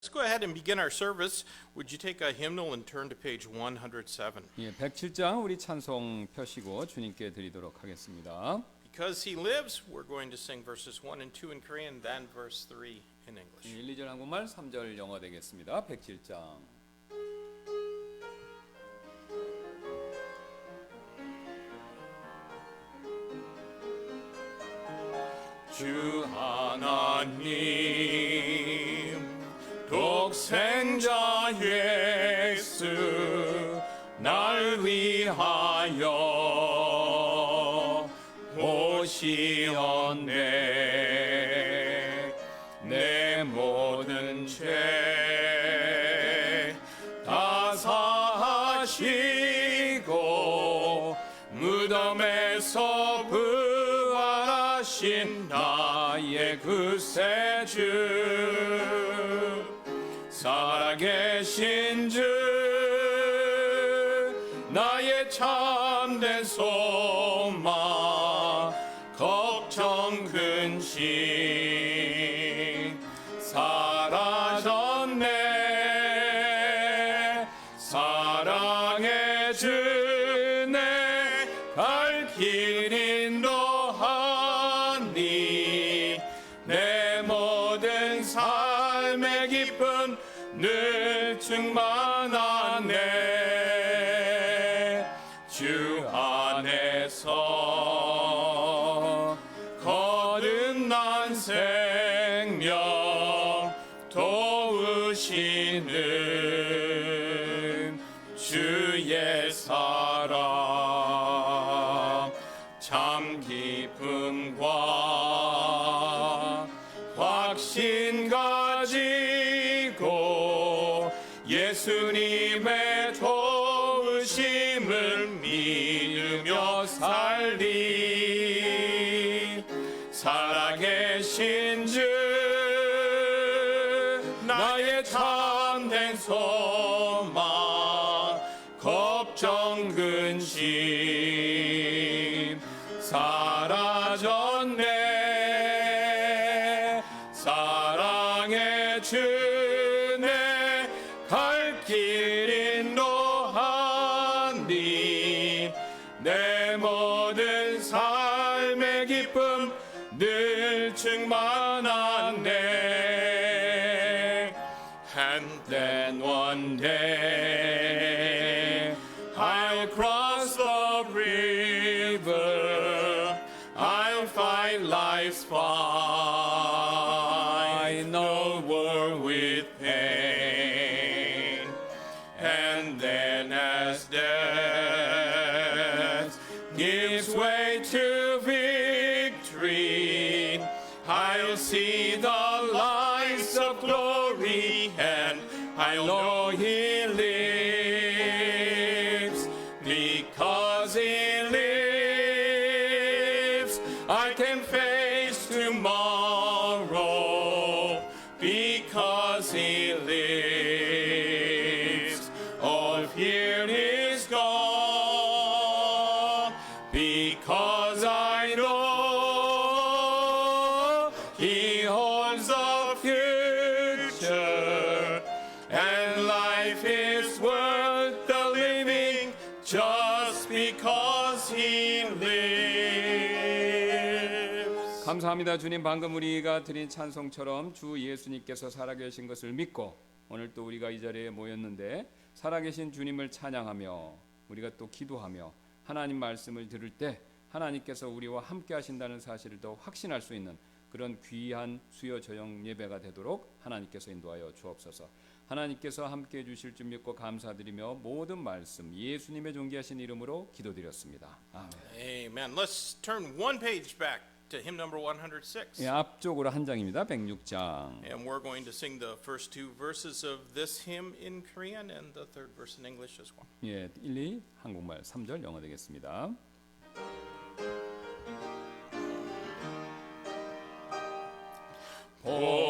Let's go ahead and begin our service. Would you take a hymnal and turn to page 107? 예, 107장 우리 찬송 펴시고 주님께 드리도록 하겠습니다. Because he lives, we're going to sing verses 1 and 2 in Korean, then verse 3 in English. 1, 2절 한국말, 3절 영어 되겠습니다. 107장. 주 하나님 독생자 예수 날 위하여 오시었네. 내 모든 죄 다 사하시고 무덤에서 부활하신 나의 구세주 살아계신 주 나의 참된 소망 걱정 근심 사라졌네. 사랑의 주내 갈 길 인도하니 내 모든 삶의 기쁨 늘 충만하네. 주 안에서 거듭난 생명 도우시는 주의 사랑 참 기쁨과 확신 가지고 예수님의 도우심을 믿으며 살리. 살아계신 주 나의 참된 소망 걱정 근심 사라졌네. 사랑의 주내 갈 길 인도하니 내 모든 삶의 기쁨 늘 충만하네. And then one day I'll cross the river, I'll find life's final war with pain. And then as death gives way to victory, I'll see the lights of glory and I'll know He lives. Because He lives, I can face tomorrow. Because He lives, all fear is gone. Because I know He holds the future, and life is worth the living just because He lives. 감사합니다. 주님, 방금 우리가 드린 찬송처럼 주 예수님께서 살아계신 것을 믿고 오늘 또 우리가 이 자리에 모였는데 살아계신 주님을 찬양하며 우리가 또 기도하며 하나님 말씀을 들을 때 하나님께서 우리와 함께 하신다는 사실을 더 확신할 수 있는 그런 귀한 수요 저녁 예배가 되도록 하나님께서 인도하여 주옵소서. 하나님께서 함께 해주실 줄 믿고 감사드리며 모든 말씀 예수님의 존귀하신 이름으로 기도드렸습니다. 아멘. Amen. Let's turn one page back to hymn number 106. 예, 앞쪽으로 한 장입니다. 106장. And we're going to sing the first two verses of this hymn in Korean and the third verse in English as well. 예, 1, 2 한국말, 3절 영어 되겠습니다.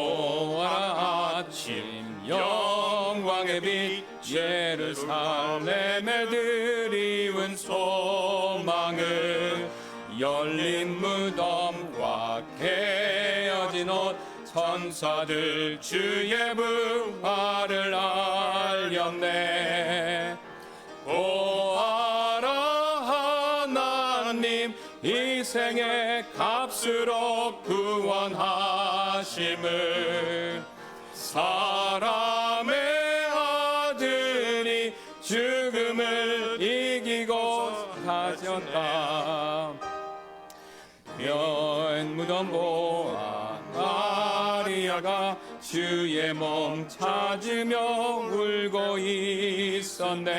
보아라 아침 영광의 빛 예루살렘에 드리운 소망을 열린 무덤과 깨어진 옷 천사들 주의 부활을 알렸네. 보아라 하나님 이생의 값으로 구원하심을. 사람의 아들이 죽음을 이기고 사셨다. 연 무덤 보아 마리아가 주의 몸 찾으며 울고 있었네.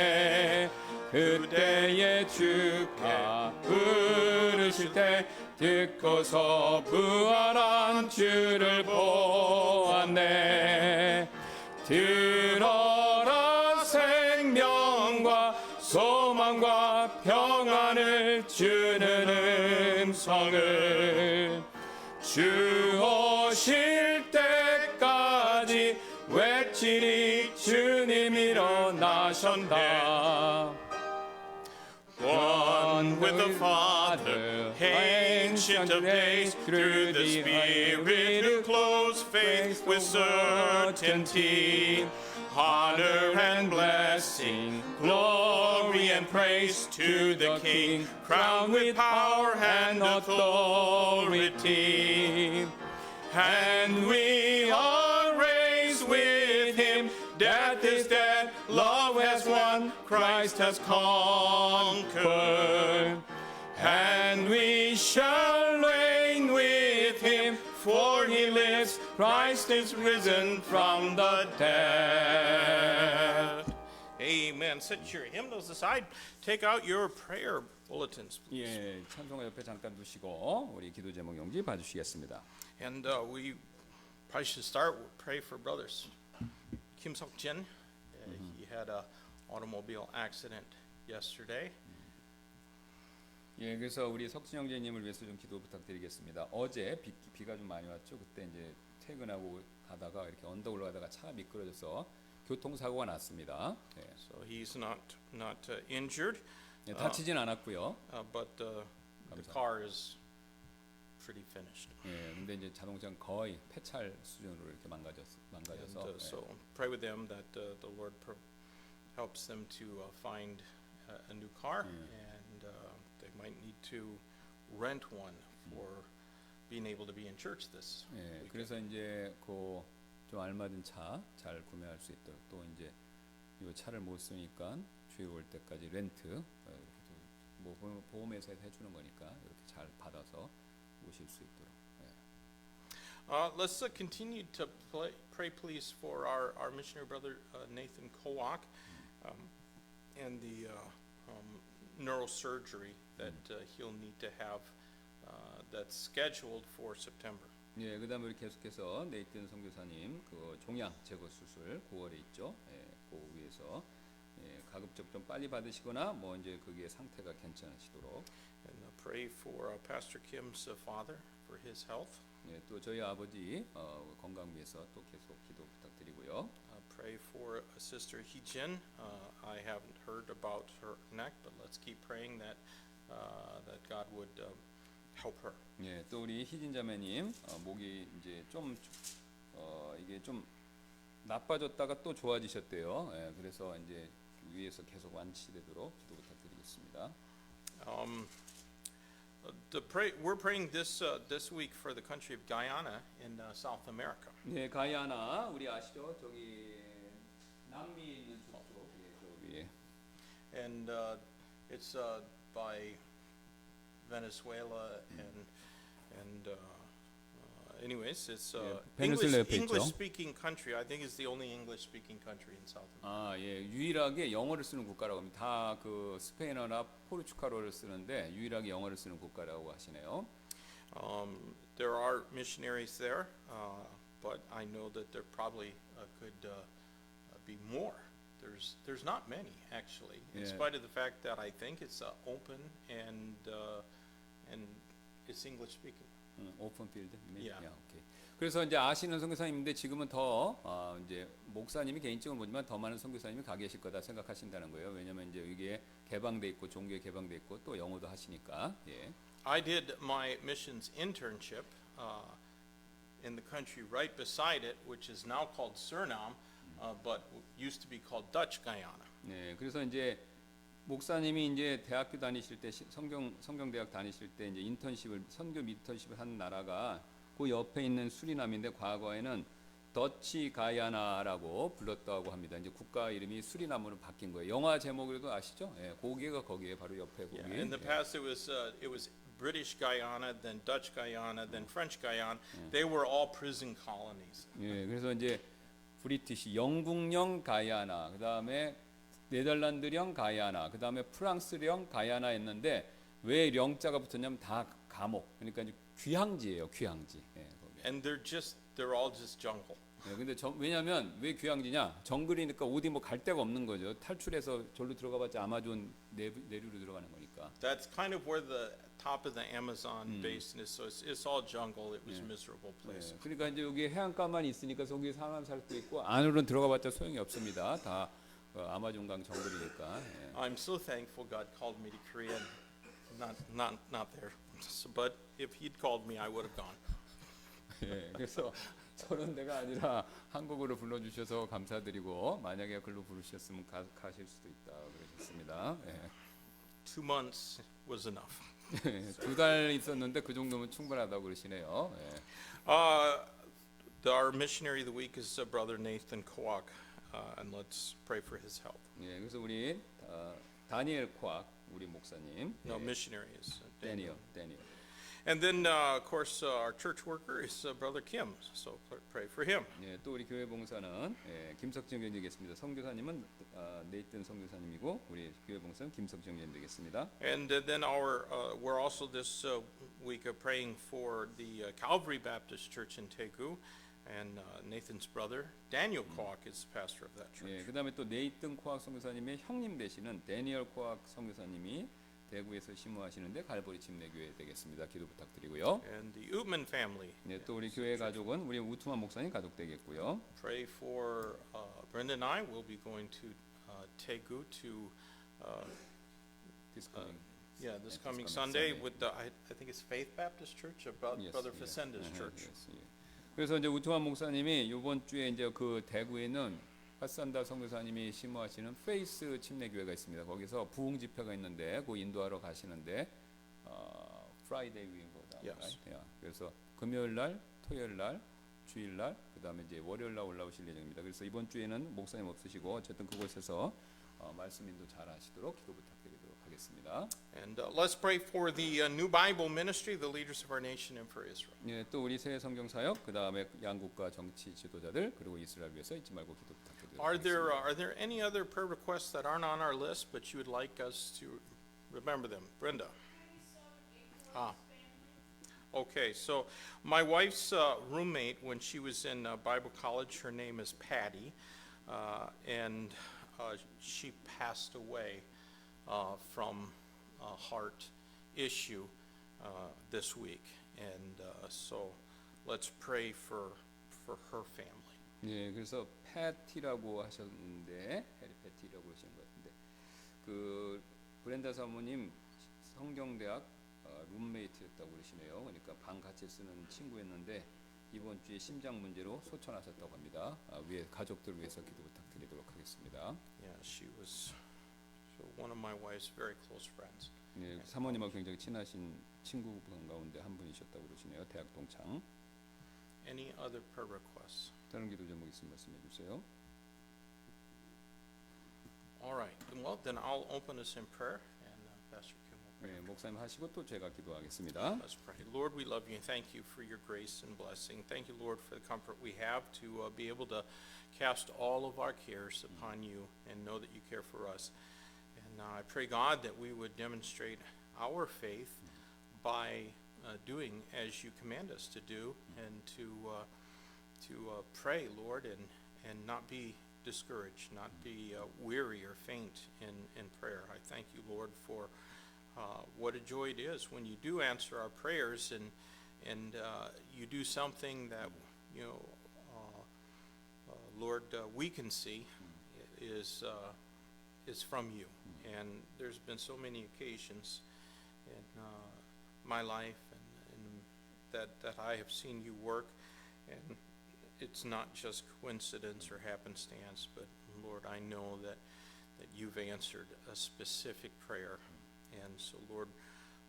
그때에 주가 부르실 때 듣고서 부활한 주를 보았네. 들어라 생명과 소망과 평안을 주는 음성을. 주 오실 때까지 외치리 주님 일어나셨다. One with the Father, ancient of days, through the Spirit who clothes faith with certainty. Honor and blessing, glory and praise to the King, crowned with power and authority. And we are raised with him. Death is dead, love has won, Christ has conquered. And we shall reign with him, for he lives, Christ is risen from the dead. Amen. Set your hymnals aside. Take out your prayer bulletins, please. 예, 찬송가 옆에 잠깐 두시고 우리 기도 제목 용지 봐주시겠습니다. And we probably should start with pray for brothers. Kim Sok Jin, he had a automobile accident yesterday. 예, 그래서 우리 석진 형제님을 위해서 좀 기도 부탁드리겠습니다. 어제 비가 좀 많이 왔죠. 그때 이제 퇴근하고 가다가 이렇게 언덕 올라가다가 차가 미끄러져서 교통사고가 났습니다. 예. So he's not injured, 예, 다치진 않았고요. but the car is pretty finished. 예, 근데 이제 자동차는 거의 폐찰 수준으로 이렇게 망가져서. And so pray with them that the Lord helps them to find a new car, and they might need to rent one for being able to be in church this 예, weekend. 그래서 이제 그 좀 알맞은 차 잘 구매할 수 있도록 또 이제 이 차를 못 쓰니까 주일 올 때까지 렌트 이렇게 뭐 보험회사에서 해주는 거니까 이렇게 잘 받아서 오실 수 있도록. 예. Let's continue to pray, please, for our missionary brother Nathan Kowak and the neurosurgery that he'll need to have that's scheduled for September. 예, 그다음에 우리 계속해서 네이튼 선교사님 그 종양 제거 수술 9월에 있죠. 예, 그 위해서 예, 가급적 좀 빨리 받으시거나 뭐 이제 그게 상태가 괜찮으시도록. And pray for Pastor Kim's father for his health. 예, 또 저희 아버지 건강 위해서 또 계속 기도 부탁드리고요. Pray for Sister Hee-jin. I haven't heard about her neck, but let's keep praying that God would help her. 예, 또 우리 희진 자매님 목이 이제 좀 이게 좀 나빠졌다가 또 좋아지셨대요. 예, 그래서 이제 위에서 계속 완치되도록 기도 부탁드리겠습니다. We're praying this week for the country of Guyana in South America. 예, 가이아나 우리 아시죠? 저기 남미에 있는 저쪽 예, And it's by Venezuela and anyways, it's 베네수엘라 옆에 있죠. English-speaking country. I think it's the only English-speaking country in South America. 아, 예, 유일하게 영어를 쓰는 국가라고 합니다. 다 그 스페인어나 포르투갈어를 쓰는데 유일하게 영어를 쓰는 국가라고 하시네요. There are missionaries there, but I know that there probably could be more. There's not many actually, in Yeah. spite of the fact that I think it's open and it's English speaking. 오픈필드. Yeah. 오케이. 그래서 이제 아시는 선교사님인데 지금은 더 이제 목사님이 개인적으로 보지만 더 많은 선교사님이 가 계실 거다 생각하신다는 거예요. 왜냐면 이제 이게 개방돼 있고 종교에 개방돼 있고 또 영어도 하시니까. 예. I did my missions internship in the country right beside it, which is now called Suriname, but used to be called Dutch Guyana. 네, 그래서 이제 목사님이 이제 대학교 다니실 때 성경대학 다니실 때 이제 선교 인턴십을 한 나라가 그 옆에 있는 수리남인데 과거에는 더치 가야나라고 불렀다고 합니다. 이제 국가 이름이 수리남으로 바뀐 거예요. 영화 제목으로도 아시죠? 예, 거기가 거기에 바로 옆에 거기. Yeah, in the past it was British Guyana, then Dutch Guyana, then French Guyana. They were all prison colonies. 예, 그래서 이제 브리티시 영국령 가야나, 그다음에 네덜란드령 가야나, 그다음에 프랑스령 가야나였는데 왜 령자가 붙었냐면 다 감옥. 그러니까 이제 귀향지예요, 귀향지. 예, 거기. And they're all just jungle. 예, 근데 왜냐면 왜 귀향지냐? 정글이니까 어디 뭐 갈 데가 없는 거죠. 탈출해서 절로 들어가봤자 아마존 내류로 들어가는 거니까. That's kind of where the top of the Amazon basin is. So it's all jungle. It was a miserable place. 예, 그러니까 이제 여기 해안가만 있으니까 거기 사람 살 수 있고 안으로는 들어가봤자 소용이 없습니다. 다 아마존강 정글이니까. 예. I'm so thankful God called me to Korea. Not there. So, but if He'd called me, I would have gone. 예, 그래서 저런 데가 아니라 한국으로 불러주셔서 감사드리고 만약에 글로 부르셨으면 가실 수도 있다 그러셨습니다. 예. 2 months was enough. 2달 있었는데 그 정도면 충분하다고 그러시네요. 예. Our missionary of the week is Brother Nathan Kwok, and let's pray for his help. 예, 그래서 우리 다니엘 콱 우리 목사님. No, 예, missionary is Daniel. 데니얼. And then, of course, our church worker is Brother Kim. So pray for him. 예, 또 우리 교회 봉사는 김석정 위원 되겠습니다. 선교사님은 네이튼 선교사님이고 우리 교회 봉사는 김석정 위원 되겠습니다. And then we're also this week praying for the Calvary Baptist Church in Daegu, and Nathan's brother Daniel Kwok is the pastor of that church. 예, 그다음에 또 네이튼 콱 선교사님의 형님 되시는 데니얼 콱 선교사님이 대구에서 심호하시는데 갈보리 침례교회 되겠습니다. 기도 부탁드리고요. And the Utman family. 네, 또 우리 교회 가족은 우리 우투만 목사님 가족 되겠고요. Pray for Brenda and I. We'll be going to Daegu to This coming, this coming Sunday with the I think it's Faith Baptist Church, yes, Brother yeah. Facenda's church. Yes, 예. 그래서 이제 우투만 목사님이 이번 주에 이제 그 대구에 있는 파산다 선교사님이 심호하시는 페이스 침례교회가 있습니다. 거기서 부흥 집회가 있는데 그 인도하러 가시는데 프라이데이 위인보다. Yes. 그래서 금요일 날, 토요일 날, 주일 날, 그다음에 이제 월요일 날 올라오실 예정입니다. 그래서 이번 주에는 목사님 없으시고 어쨌든 그곳에서 말씀 인도 잘 하시도록 기도 부탁드리도록 하겠습니다. And let's pray for the New Bible Ministry, the leaders of our nation, and for Israel. 예, 또 우리 새 성경 사역, 그다음에 양국과 정치 지도자들 그리고 이스라엘 위해서 잊지 말고 기도 부탁드리도록 하겠습니다. Are there any other prayer requests that aren't on our list, but you would like us to remember them? Brenda. Okay, so my wife's roommate, when she was in Bible college, her name is Patty, and she passed away from a heart issue this week, and so let's pray for her family. 예, 그래서 패티라고 하셨는데 해리 패티라고 하시는 것 같은데 그 브렌다 사모님 성경대학 룸메이트였다고 그러시네요. 그러니까 방 같이 쓰는 친구였는데 이번 주에 심장 문제로 소천하셨다고 합니다. 위에 가족들 위해서 기도 부탁드리도록 하겠습니다. Yeah, she was one of my wife's very close friends. 예, 사모님하고 굉장히 친하신 친구분 가운데 한 분이셨다고 그러시네요. 대학 동창. Any other prayer requests? 다른 기도 제목 있으면 말씀해 주세요. All right. Well, then I'll open us in prayer, and Pastor Kim will pray. 네, 목사님 하시고 또 제가 기도하겠습니다. Let's pray. Lord, we love you and thank you for your grace and blessing. Thank you, Lord, for the comfort we have to be able to cast all of our cares upon you and know that you care for us. And I pray, God, that we would demonstrate our faith by doing as you command us to do, and to pray, Lord, and not be discouraged, not be weary or faint in prayer. I thank you, Lord, for what a joy it is when you do answer our prayers, and you do something that Lord, we can see is from you. And there's been so many occasions in my life and that I have seen you work, And it's not just coincidence or happenstance, but Lord, I know that you've answered a specific prayer. And so, Lord,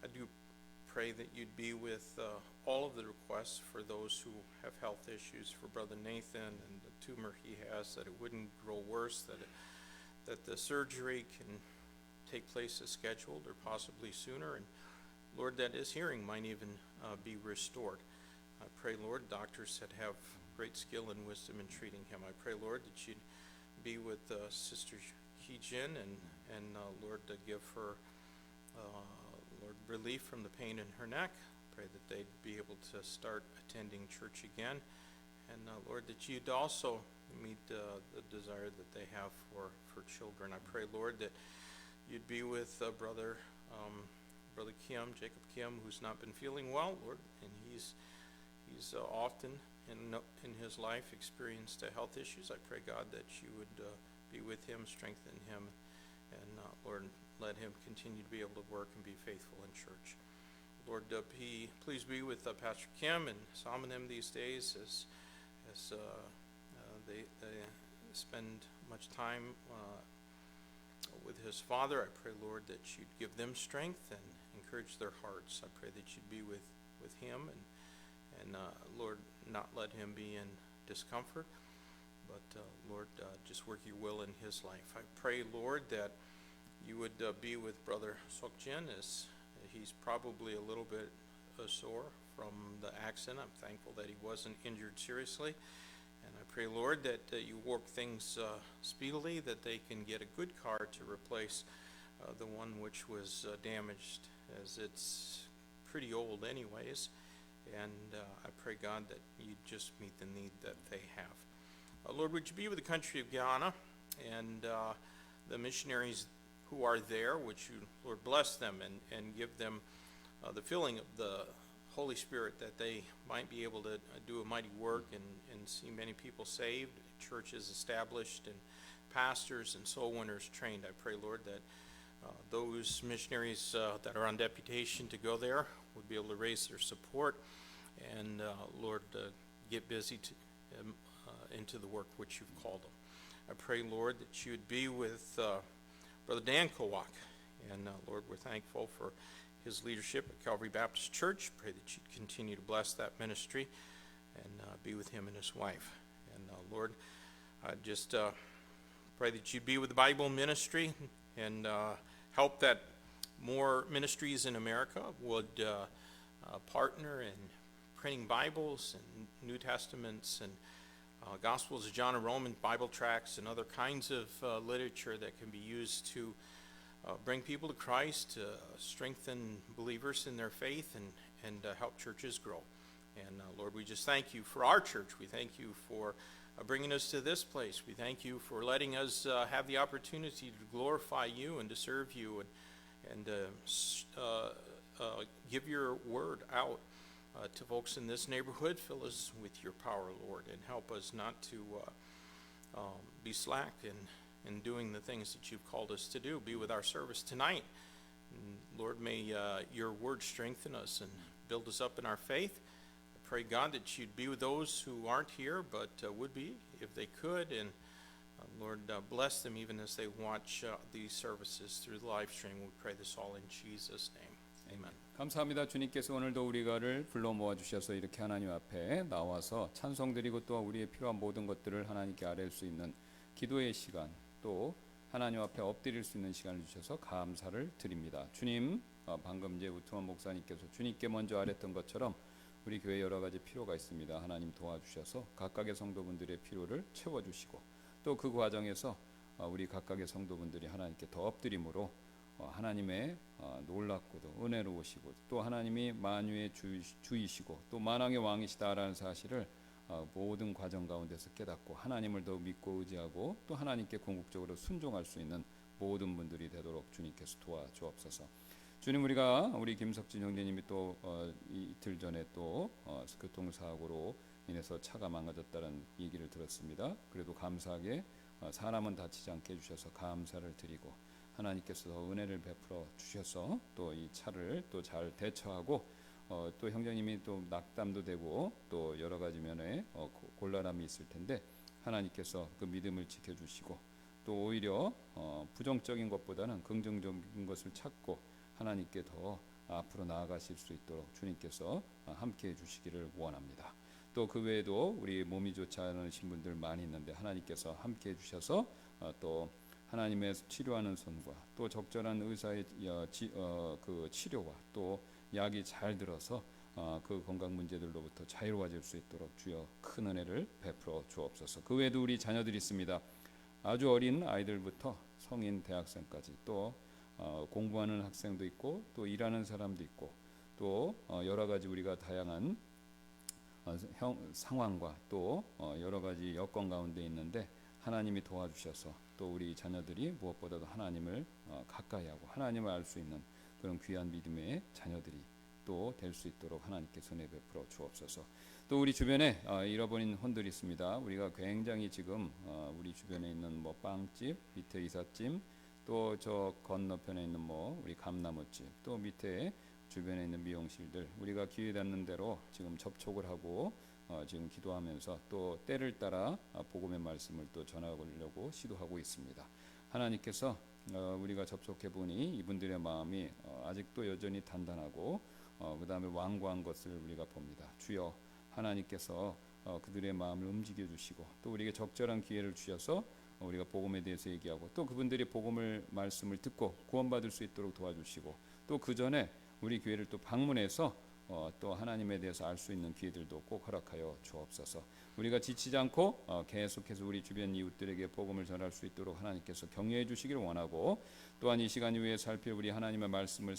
I do pray that you'd be with all of the requests for those who have health issues, for Brother Nathan and the tumor he has, that it wouldn't grow worse, that the surgery can take place as scheduled or possibly sooner. And Lord, that his hearing might even be restored. I pray, Lord, doctors that have great skill and wisdom in treating him. I pray, Lord, that you'd be with Sister Hee-Jin and Lord, to give her, Lord, relief from the pain in her neck. Pray that they'd be able to start attending church again. And Lord, that you'd also meet the desire that they have for children. I pray, Lord, that you'd be with Brother Kim, Jacob Kim, who's not been feeling well, Lord, and he's often in his life experienced health issues. I pray, God, that you would be with him, strengthen him, and Lord, let him continue to be able to work and be faithful in church. Lord, please be with Pastor Kim and some of them these days as they spend much time with his father. I pray, Lord, that you'd give them strength and encourage their hearts. I pray that you'd be with him and Lord, not let him be in discomfort, but Lord, just work your will in his life. I pray, Lord, that you would be with Brother Sokjin as he's probably a little bit sore from the accident. I'm thankful that he wasn't injured seriously. And I pray, Lord, that you work things speedily, that they can get a good car to replace the one which was damaged, as it's pretty old anyways. And I pray, God, that you just meet the need that they have. Lord, would you be with the country of Guyana and the missionaries who are there? Would you, Lord, bless them and give them the filling of the Holy Spirit, that they might be able to do a mighty work and see many people saved, churches established, and pastors and soul winners trained. I pray, Lord, that those missionaries that are on deputation to go there would be able to raise their support and, Lord, get busy into the work which you've called them. I pray, Lord, that you would be with Brother Dan Kowak. And, Lord, we're thankful for his leadership at Calvary Baptist Church. Pray that you'd continue to bless that ministry and be with him and his wife. And, Lord, I just pray that you'd be with the Bible ministry and help that more ministries in America would partner in printing Bibles and New Testaments and Gospels of John and Romans, Bible tracts, and other kinds of literature that can be used to bring people to Christ, strengthen believers in their faith, and help churches grow. And Lord, we just thank you for our church. We thank you for bringing us to this place. We thank you for letting us have the opportunity to glorify you and to serve you and give your word out to folks in this neighborhood. Fill us with your power, Lord, and help us not to be slack in doing the things that you've called us to do. Be with our service tonight. And Lord, may your word strengthen us and build us up in our faith. I pray, God, that you'd be with those who aren't here but would be if they could. And Lord, bless them even as they watch these services through the live stream. We pray this all in Jesus' name. Amen. 감사합니다. 주님께서 오늘도 우리가를 불러 모아 주셔서 이렇게 하나님 앞에 나와서 찬송드리고 또 우리의 필요한 모든 것들을 하나님께 아뢰 수 있는 기도의 시간, 또 하나님 앞에 엎드릴 수 있는 시간을 주셔서 감사를 드립니다. 주님, 방금 이제 우트만 목사님께서 주님께 먼저 아뢰던 것처럼 우리 교회 여러 가지 필요가 있습니다. 하나님 도와주셔서 각각의 성도분들의 필요를 채워주시고 또 그 과정에서 우리 각각의 성도분들이 하나님께 더 엎드림으로 하나님의 놀랍고도 은혜로우시고 또 하나님이 만유의 주이시고 또 만왕의 왕이시다라는 사실을 모든 과정 가운데서 깨닫고 하나님을 더 믿고 의지하고 또 하나님께 궁극적으로 순종할 수 있는 모든 분들이 되도록 주님께서 도와주옵소서. 주님, 우리 김석진 형제님이 또 이틀 전에 또 교통사고로 인해서 차가 망가졌다는 얘기를 들었습니다. 그래도 감사하게 사람은 다치지 않게 해주셔서 감사를 드리고 하나님께서 은혜를 베풀어 주셔서 또 이 차를 또 잘 대처하고 또 형제님이 또 낙담도 되고 또 여러 가지 면에 곤란함이 있을 텐데 하나님께서 그 믿음을 지켜주시고 또 오히려 부정적인 것보다는 긍정적인 것을 찾고 하나님께 더 앞으로 나아가실 수 있도록 주님께서 함께해 주시기를 원합니다. 또 그 외에도 우리 몸이 좋지 않으신 분들 많이 있는데 하나님께서 함께해 주셔서 또 하나님의 치료하는 손과 또 적절한 의사의 그 치료와 또 약이 잘 들어서 그 건강 문제들로부터 자유로워질 수 있도록 주여 큰 은혜를 베풀어 주옵소서. 그 외에도 우리 자녀들이 있습니다. 아주 어린 아이들부터 성인 대학생까지 또 공부하는 학생도 있고 또 일하는 사람도 있고 또 여러 가지 우리가 다양한 상황과 또 여러 가지 여건 가운데 있는데 하나님이 도와주셔서 또 우리 자녀들이 무엇보다도 하나님을 가까이 하고 하나님을 알 수 있는 그런 귀한 믿음의 자녀들이 또 될 수 있도록 하나님께서 은혜 베풀어 주옵소서. 또 우리 주변에 잃어버린 혼들이 있습니다. 우리가 굉장히 지금 우리 주변에 있는 뭐 빵집, 밑에 이삿짐, 또 저 건너편에 있는 뭐 우리 감나무집, 또 밑에 주변에 있는 미용실들 우리가 기회 닿는 대로 지금 접촉을 하고 지금 기도하면서 또 때를 따라 복음의 말씀을 또 전하려고 시도하고 있습니다. 하나님께서 우리가 접촉해 보니 이분들의 마음이 아직도 여전히 단단하고 그 다음에 완고한 것을 우리가 봅니다. 주여 하나님께서 그들의 마음을 움직여 주시고 또 우리에게 적절한 기회를 주셔서 우리가 복음에 대해서 얘기하고 또 그분들이 복음을 말씀을 듣고 구원받을 수 있도록 도와주시고 또 그 전에 우리 교회를 또 방문해서 또 하나님에 대해서 알 수 있는 기회들도 꼭 허락하여 주옵소서. 우리가 지치지 않고 계속해서 우리 주변 이웃들에게 복음을 전할 수 있도록 하나님께서 격려해 주시기를 원하고 또한 이 시간 이후에 살필 우리 하나님의 말씀을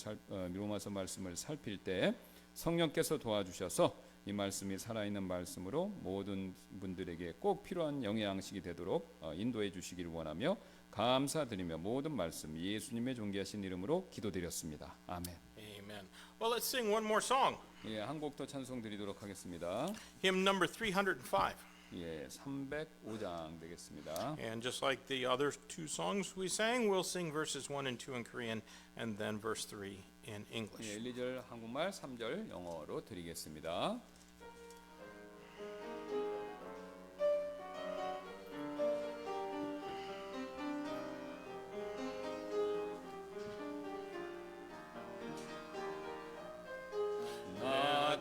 로마서 말씀을 살필 때 성령께서 도와주셔서 이 말씀이 살아있는 말씀으로 모든 분들에게 꼭 필요한 영의 양식이 되도록 인도해 주시기를 원하며 감사드리며 모든 말씀 예수님의 존귀하신 이름으로 기도드렸습니다. 아멘. Amen. Well, let's sing one more song. 예, 한 곡 더 찬송 드리도록 하겠습니다. Hymn number 305. 예, 305장 되겠습니다. And just like the other two songs we sang, we'll sing verses 1 and 2 in Korean and then verse 3 in English. 예, 1, 2절 한국말, 3절 영어로 드리겠습니다.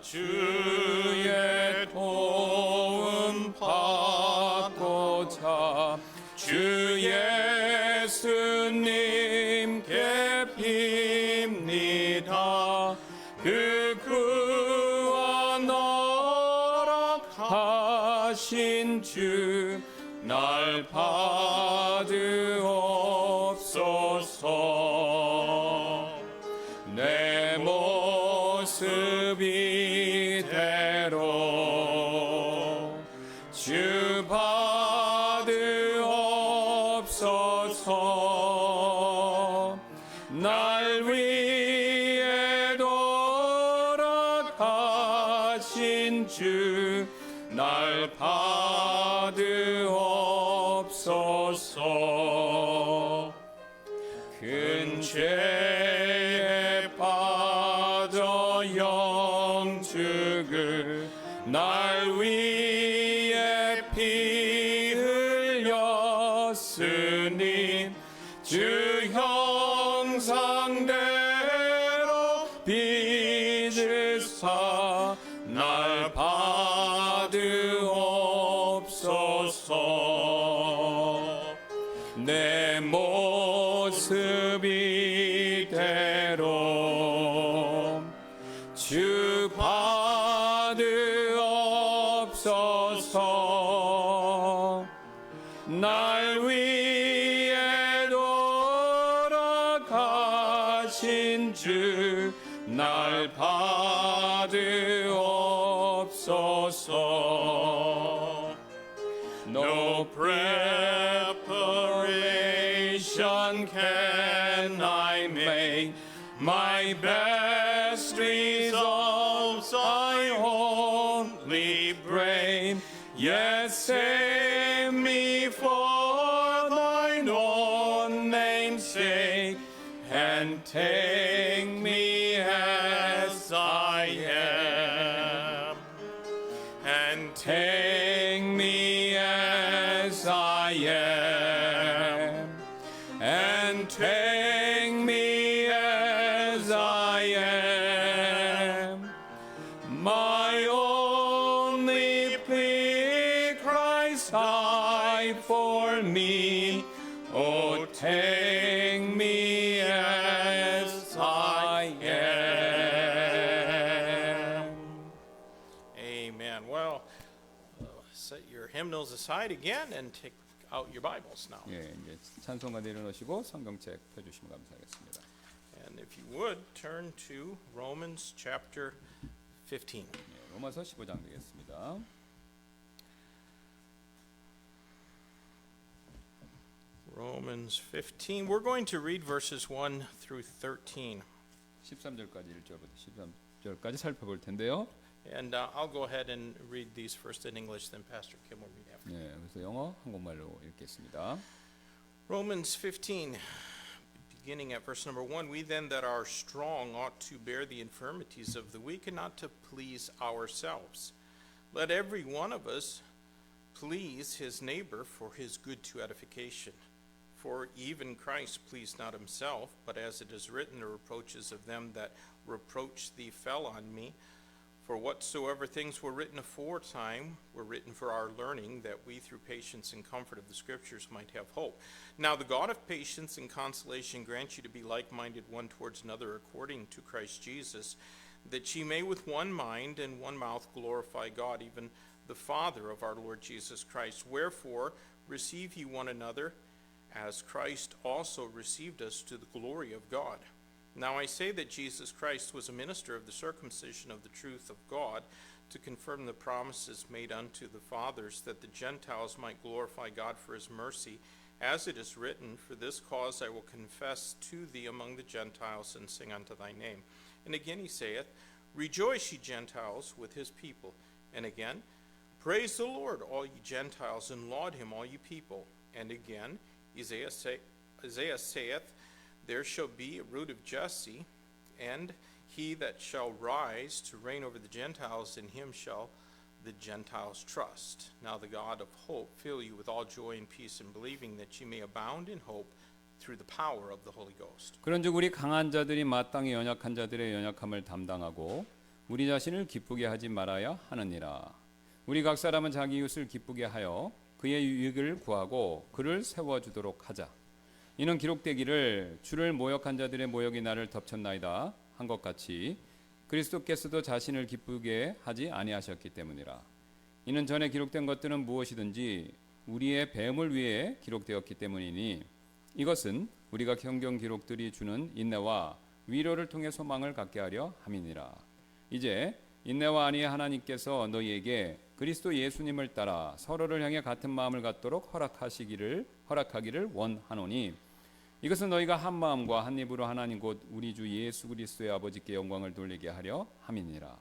주의 도움 받고자 주 예수님께 빕니다. 그 구원 허락하신 주 날 받으옵소서. 내 모습 이대로 주 받으옵소서. 날 위해 돌아가신 주 날 받으옵소서. 큰 죄에 빠져 영죽을 날 위해 피 흘렸으니 주 형상대로 빚으사 날 받으옵소서. 내 모습 이대로 주 받으옵소서. 날 위해 돌아가신 주 날 받으옵소서. No preparation can I make, my best resolves I only pray. Yes, save me for thine own name's sake, and take me as I am. take me as I am. My only plea, Christ died for me. Oh, take me as I am. Amen. Well, set your hymnals aside again and take out your Bibles now. 예, 이제 찬송가 내려놓으시고 성경책 펴주시면 감사하겠습니다. And if you would, turn to Romans chapter 15. 예, 로마서 15장 되겠습니다. Romans 15. We're going to read verses 1 through 13. 13절까지 1절부터 13절까지 살펴볼 텐데요. And I'll go ahead and read these first in English, then Pastor Kim will read after. 예, 그래서 영어, 한국말로 읽겠습니다. Romans 15, beginning at verse number 1. We then that are strong ought to bear the infirmities of the weak and not to please ourselves. Let every one of us please his neighbor for his good to edification. For even Christ pleased not himself, but as it is written, the reproaches of them that reproached thee fell on me. For whatsoever things were written aforetime were written for our learning, that we through patience and comfort of the Scriptures might have hope. Now the God of patience and consolation grant you to be like-minded one towards another according to Christ Jesus, that ye may with one mind and one mouth glorify God, even the Father of our Lord Jesus Christ. Wherefore receive ye one another, as Christ also received us to the glory of God. Now I say that Jesus Christ was a minister of the circumcision of the truth of God, to confirm the promises made unto the fathers, that the Gentiles might glorify God for his mercy, as it is written, For this cause I will confess to thee among the Gentiles, and sing unto thy name. And again he saith, Rejoice, ye Gentiles, with his people. And again, Praise the Lord, all ye Gentiles, and laud him, all ye people. And again, Isaiah saith, There shall be a root of Jesse, and he that shall rise to reign over the Gentiles, in him shall the Gentiles trust. Now the God of hope fill you with all joy and peace in believing, that ye may abound in hope through the power of the Holy Ghost. 그런즉 우리 강한 자들이 마땅히 연약한 자들의 연약함을 담당하고 우리 자신을 기쁘게 하지 말아야 하느니라. 우리 각 사람은 자기 이웃을 기쁘게 하여 그의 유익을 구하고 그를 세워주도록 하자. 이는 기록되기를 주를 모욕한 자들의 모욕이 나를 덮쳤나이다 한 것 같이 그리스도께서도 자신을 기쁘게 하지 아니하셨기 때문이라. 이는 전에 기록된 것들은 무엇이든지 우리의 뱀을 위해 기록되었기 때문이니 이것은 우리가 성경 기록들이 주는 인내와 위로를 통해 소망을 갖게 하려 함이니라. 이제 인내와 안위의 하나님께서 너희에게 그리스도 예수님을 따라 서로를 향해 같은 마음을 갖도록 허락하기를 원하노니 이것은 너희가 한 마음과 한 입으로 하나님 곧 우리 주 예수 그리스도의 아버지께 영광을 돌리게 하려 함이니라.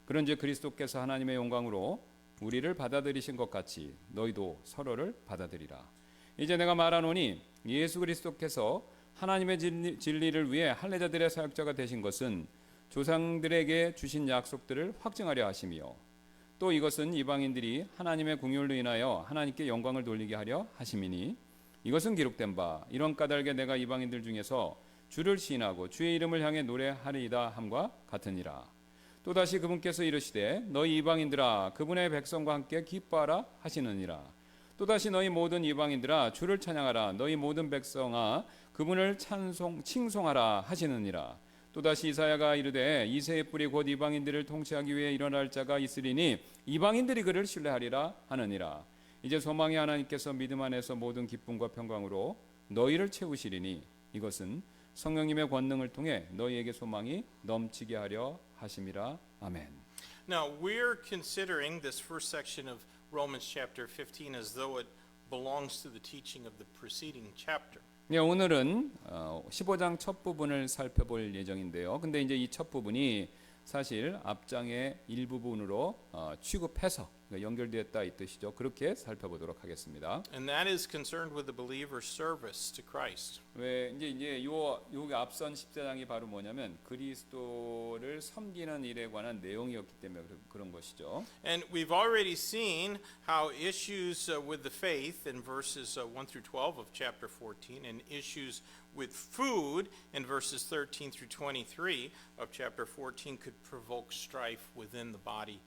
그런즉 그리스도께서 하나님의 영광으로 우리를 받아들이신 것 같이 너희도 서로를 받아들이라. 이제 내가 말하노니 예수 그리스도께서 하나님의 진리를 위해 할례자들의 사역자가 되신 것은 조상들에게 주신 약속들을 확증하려 하시며 또 이것은 이방인들이 하나님의 긍휼로 인하여 하나님께 영광을 돌리게 하려 하심이니 이것은 기록된 바 이런 까닭에 내가 이방인들 중에서 주를 시인하고 주의 이름을 향해 노래하리이다 함과 같으니라. 또다시 그분께서 이르시되 너희 이방인들아 그분의 백성과 함께 기뻐하라 하시느니라. 또다시 너희 모든 이방인들아 주를 찬양하라. 너희 모든 백성아 그분을 칭송하라 하시느니라. 또다시 이사야가 이르되 이새의 뿌리 곧 이방인들을 통치하기 위해 일어날 자가 있으리니 이방인들이 그를 신뢰하리라 하느니라. 이제 소망의 하나님께서 믿음 안에서 모든 기쁨과 평강으로 너희를 채우시리니 이것은 성령님의 권능을 통해 너희에게 소망이 넘치게 하려 하심이라. 아멘. Now we're considering this first section of Romans chapter 15 as though it belongs to the teaching of the preceding chapter. 네, 오늘은 15장 첫 부분을 살펴볼 예정인데요. 근데 이제 이 첫 부분이 사실 앞장의 일부분으로 취급해서 그러니까 연결되었다 이 뜻이죠. 그렇게 살펴보도록 하겠습니다. And that is concerned with the believer's service to Christ. 왜 이제 요 앞선 14장이 바로 뭐냐면 그리스도를 섬기는 일에 관한 내용이었기 때문에 그런 것이죠. And we've already seen how issues with the faith in verses 1 through 12 of chapter 14 and issues with food in verses 13 through 23 of chapter 14 could provoke strife within the body,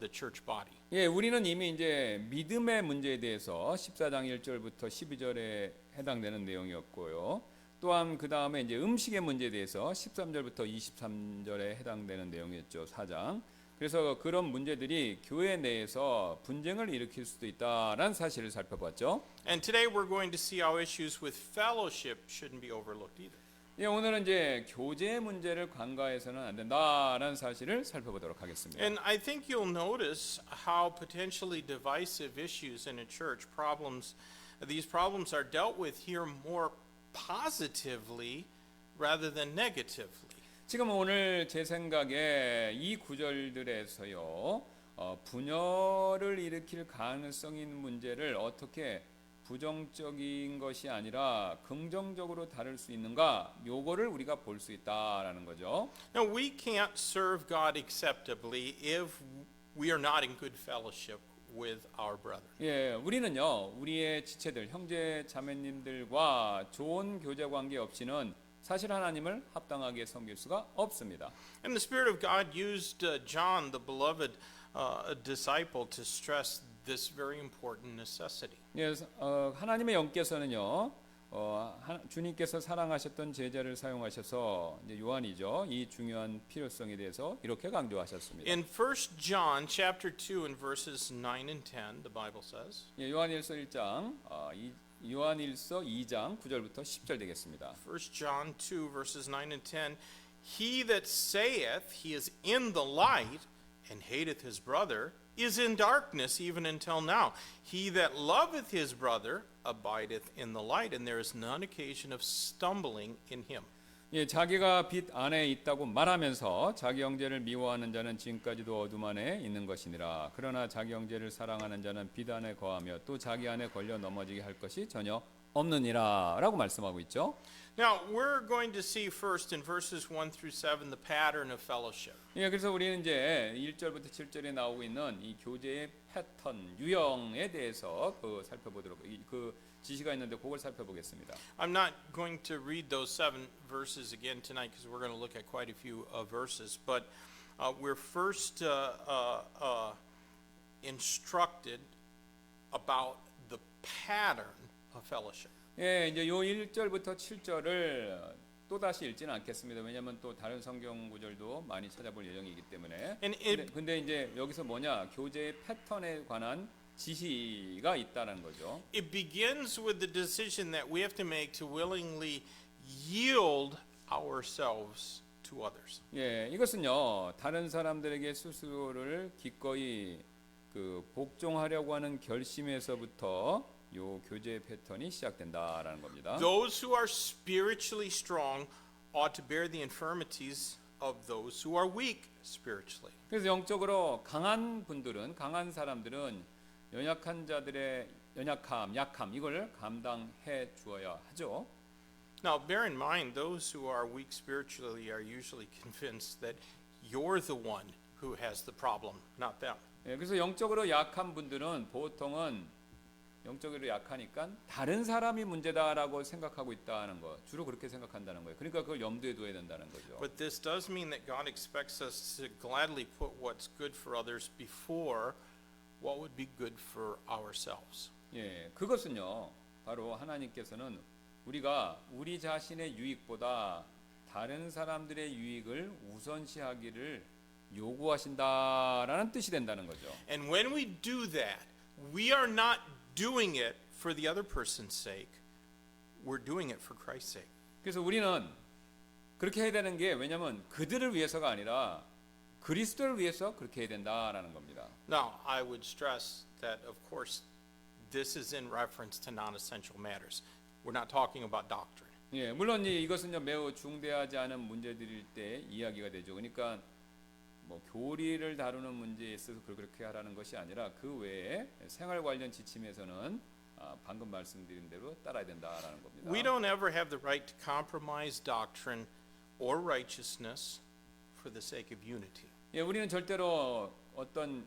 the church body. 예, 우리는 이미 이제 믿음의 문제에 대해서 14장 1절부터 12절에 해당되는 내용이었고요. 또한 그 다음에 이제 음식의 문제에 대해서 13절부터 23절에 해당되는 내용이었죠. 4장. 그래서 그런 문제들이 교회 내에서 분쟁을 일으킬 수도 있다라는 사실을 살펴봤죠. And today we're going to see how issues with fellowship shouldn't be overlooked either. 예, 오늘은 이제 교제 문제를 간과해서는 안 된다라는 사실을 살펴보도록 하겠습니다. And I think you'll notice how potentially divisive issues in a church these problems are dealt with here more positively rather than negatively. 지금 오늘 제 생각에 이 구절들에서요 분열을 일으킬 가능성이 있는 문제를 어떻게 부정적인 것이 아니라 긍정적으로 다룰 수 있는가 요거를 우리가 볼 수 있다라는 거죠. Now we can't serve God acceptably if we are not in good fellowship with our brethren. 예, 우리는요 우리의 지체들 형제 자매님들과 좋은 교제 관계 없이는 사실 하나님을 합당하게 섬길 수가 없습니다. And the Spirit of God used John, the beloved disciple, to stress this very important necessity. 예, 하나님의 영께서는요, 주님께서 사랑하셨던 제자를 사용하셔서 이제 요한이죠, 이 중요한 필요성에 대해서 이렇게 강조하셨습니다. In 1 John chapter 2 and verses 9 and 10, the Bible says. 예, 요한일서 1장, 요한일서 2장 9절부터 10절 되겠습니다. 1 John 2 verses 9 and 10, he that saith he is in the light and hateth his brother is in darkness even until now. He that loveth his brother abideth in the light, and there is none occasion of stumbling in him. 예, 자기가 빛 안에 있다고 말하면서 자기 형제를 미워하는 자는 지금까지도 어둠 안에 있는 것이니라. 그러나 자기 형제를 사랑하는 자는 빛 안에 거하며 또 자기 안에 걸려 넘어지게 할 것이 전혀 없느니라 라고 말씀하고 있죠. Now, we're going to see first in verses 1 through 7 the pattern of fellowship. 예, 그래서 우리는 이제 1절부터 7절에 나오고 있는 이 교제의 패턴, 유형에 대해서 살펴보도록 그 지시가 있는데 그걸 살펴보겠습니다. I'm not going to read those 7 verses again tonight because we're going to look at quite a few verses, but we're first instructed about the pattern of fellowship. 예, 이제 요 1절부터 7절을 또 다시 읽지는 않겠습니다. 왜냐하면 또 다른 성경 구절도 많이 찾아볼 예정이기 때문에. 근데 이제 여기서 뭐냐 교제의 패턴에 관한 지시가 있다는 거죠. It begins with the decision that we have to make to willingly yield ourselves to others. 예, 이것은요 다른 사람들에게 스스로를 기꺼이 복종하려고 하는 결심에서부터 요 교제의 패턴이 시작된다라는 겁니다. Those who are spiritually strong ought to bear the infirmities of those who are weak spiritually. 그래서 영적으로 강한 분들은 강한 사람들은 연약한 자들의 약함 이걸 감당해 주어야 하죠. Now bear in mind those who are weak spiritually are usually convinced that you're the one who has the problem, not them. 예, 그래서 영적으로 약한 분들은 보통은 영적으로 약하니까 다른 사람이 문제다라고 생각하고 있다는 거, 주로 그렇게 생각한다는 거예요. 그러니까 그걸 염두에 둬야 된다는 거죠. But this does mean that God expects us to gladly put what's good for others before what would be good for ourselves. 예, 그것은요, 바로 하나님께서는 우리가 우리 자신의 유익보다 다른 사람들의 유익을 우선시하기를 요구하신다라는 뜻이 된다는 거죠. And when we do that, we are not doing it for the other person's sake. We're doing it for Christ's sake. 그래서 우리는 그렇게 해야 되는 게 왜냐하면 그들을 위해서가 아니라 그리스도를 위해서 그렇게 해야 된다라는 겁니다. Now, I would stress that, of course, this is in reference to non-essential matters. We're not talking about doctrine. 예, 물론 이것은 매우 중대하지 않은 문제들일 때 이야기가 되죠. 그러니까 뭐 교리를 다루는 문제에 있어서 그렇게 하라는 것이 아니라 그 외에 생활 관련 지침에서는 방금 말씀드린 대로 따라야 된다라는 겁니다. We don't ever have the right to compromise doctrine or righteousness for the sake of unity. 예, 우리는 절대로 어떤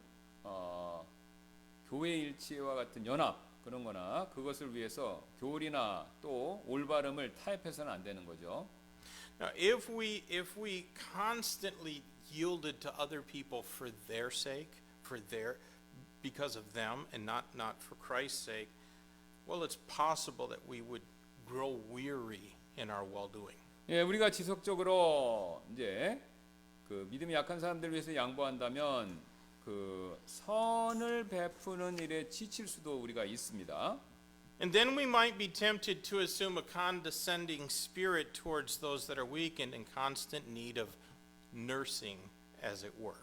교회 일치와 같은 연합 그런 거나 그것을 위해서 교리나 또 올바름을 타협해서는 안 되는 거죠. Now, if we constantly yielded to other people for their sake, because of them and not for Christ's sake, well, it's possible that we would grow weary in our well-doing. 예, 우리가 지속적으로 이제 그 믿음이 약한 사람들을 위해서 양보한다면 그 선을 베푸는 일에 지칠 수도 우리가 있습니다. And then we might be tempted to assume a condescending spirit towards those that are weak and in constant need of nursing, as it were.